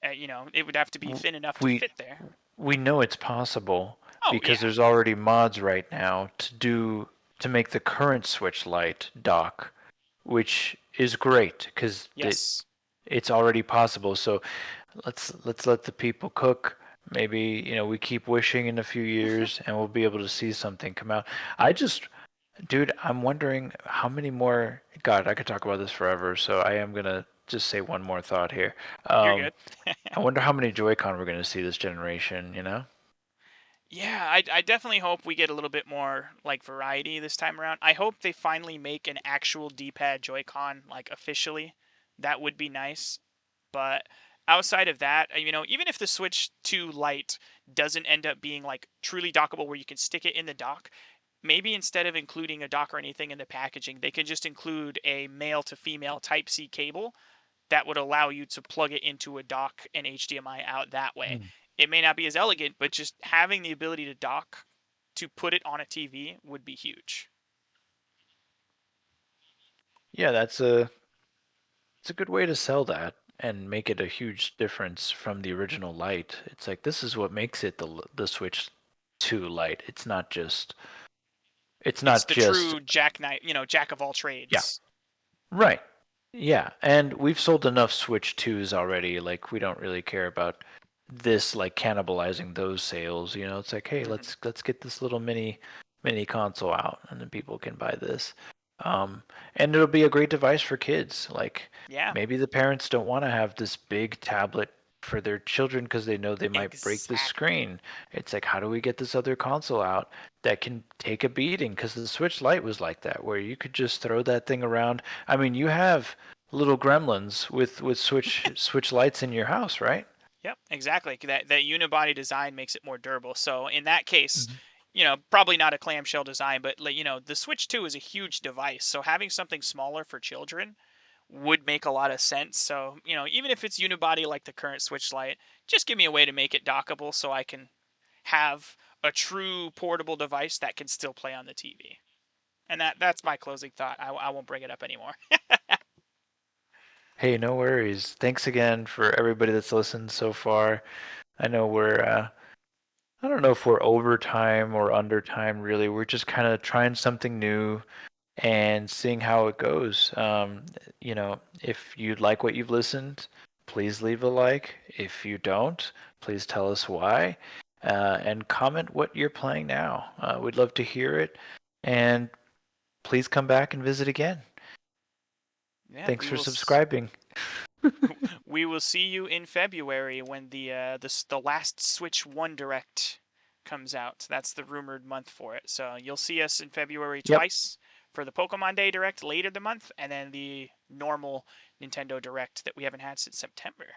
It would have to be W- thin enough to We fit there. we know it's possible Oh because yeah, there's already mods right now to make the current Switch Lite dock, which is great because yes, it's already possible. So let's let the people cook. Maybe we keep wishing in a few years and we'll be able to see something come out. I just, dude, I'm wondering how many more. God, I could talk about this forever. So I am gonna just say one more thought here. you're Um, good. I wonder how many Joy-Con we're gonna see this generation. You know? Yeah, I definitely hope we get a little bit more like variety this time around. I hope they finally make an actual D-pad Joy-Con like officially. That would be nice. But outside of that, even if the Switch 2 Lite doesn't end up being like truly dockable where you can stick it in the dock, maybe instead of including a dock or anything in the packaging, they could just include a male to female Type C cable that would allow you to plug it into a dock and HDMI out that way. Mm. It may not be as elegant, but just having the ability to dock to put it on a TV would be huge. Yeah, it's a good way to sell that and make it a huge difference from the original Lite. It's like this is what makes it the Switch 2 Lite. It's It's not the just true Jack Knight, Jack of all yeah, trades. right. Yeah, and we've sold enough Switch 2s already. Like we don't really care about this like cannibalizing those sales. It's like, hey, Hmm. let's get this little mini console out, and then people can buy this. Um, and it'll be a great device for kids. Like Yeah, maybe the parents don't want to have this big tablet for their children because they know they might break the exactly. screen. It's like, how do we get this other console out that can take a beating? Because the Switch Lite was like that, where you could just throw that thing around. I mean, you have little gremlins with Switch Lites in your house, right? Yep, exactly. That unibody design makes it more durable. So in that case, Mhm. probably not a clamshell design, but like, the Switch 2 is a huge device. So having something smaller for children would make a lot of sense. So, even if it's unibody like the current Switch Lite, just give me a way to make it dockable so I can have a true portable device that can still play on the TV. And that's my closing thought. I won't bring it up anymore. Hey, no worries. Thanks again for everybody that's listened so far. I know I don't know if we're over time or under time really. We're just kind of trying something new and seeing how it goes. If you like what you've listened, please leave a like. If you don't, please tell us why. And comment what you're playing now. We'd love to hear it. And please come back and visit again. Yeah, Thanks for subscribing. we will see you in February when the last Switch 1 Direct comes out. That's the rumored month for it. So you'll see us in February Yep. twice for the Pokemon Day Direct later the month, and then the normal Nintendo Direct that we haven't had since September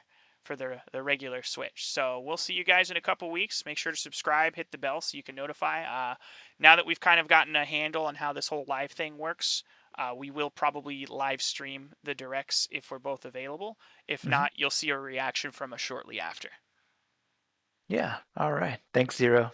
for the regular Switch. So we'll see you guys in a couple weeks. Make sure to subscribe, hit the bell so you can notify. Now that we've kind of gotten a handle on how this whole live thing works, we will probably live stream the directs if we're both available. If Hmm. not, you'll see a reaction from us shortly after. Yeah. All right. Thanks, Zero.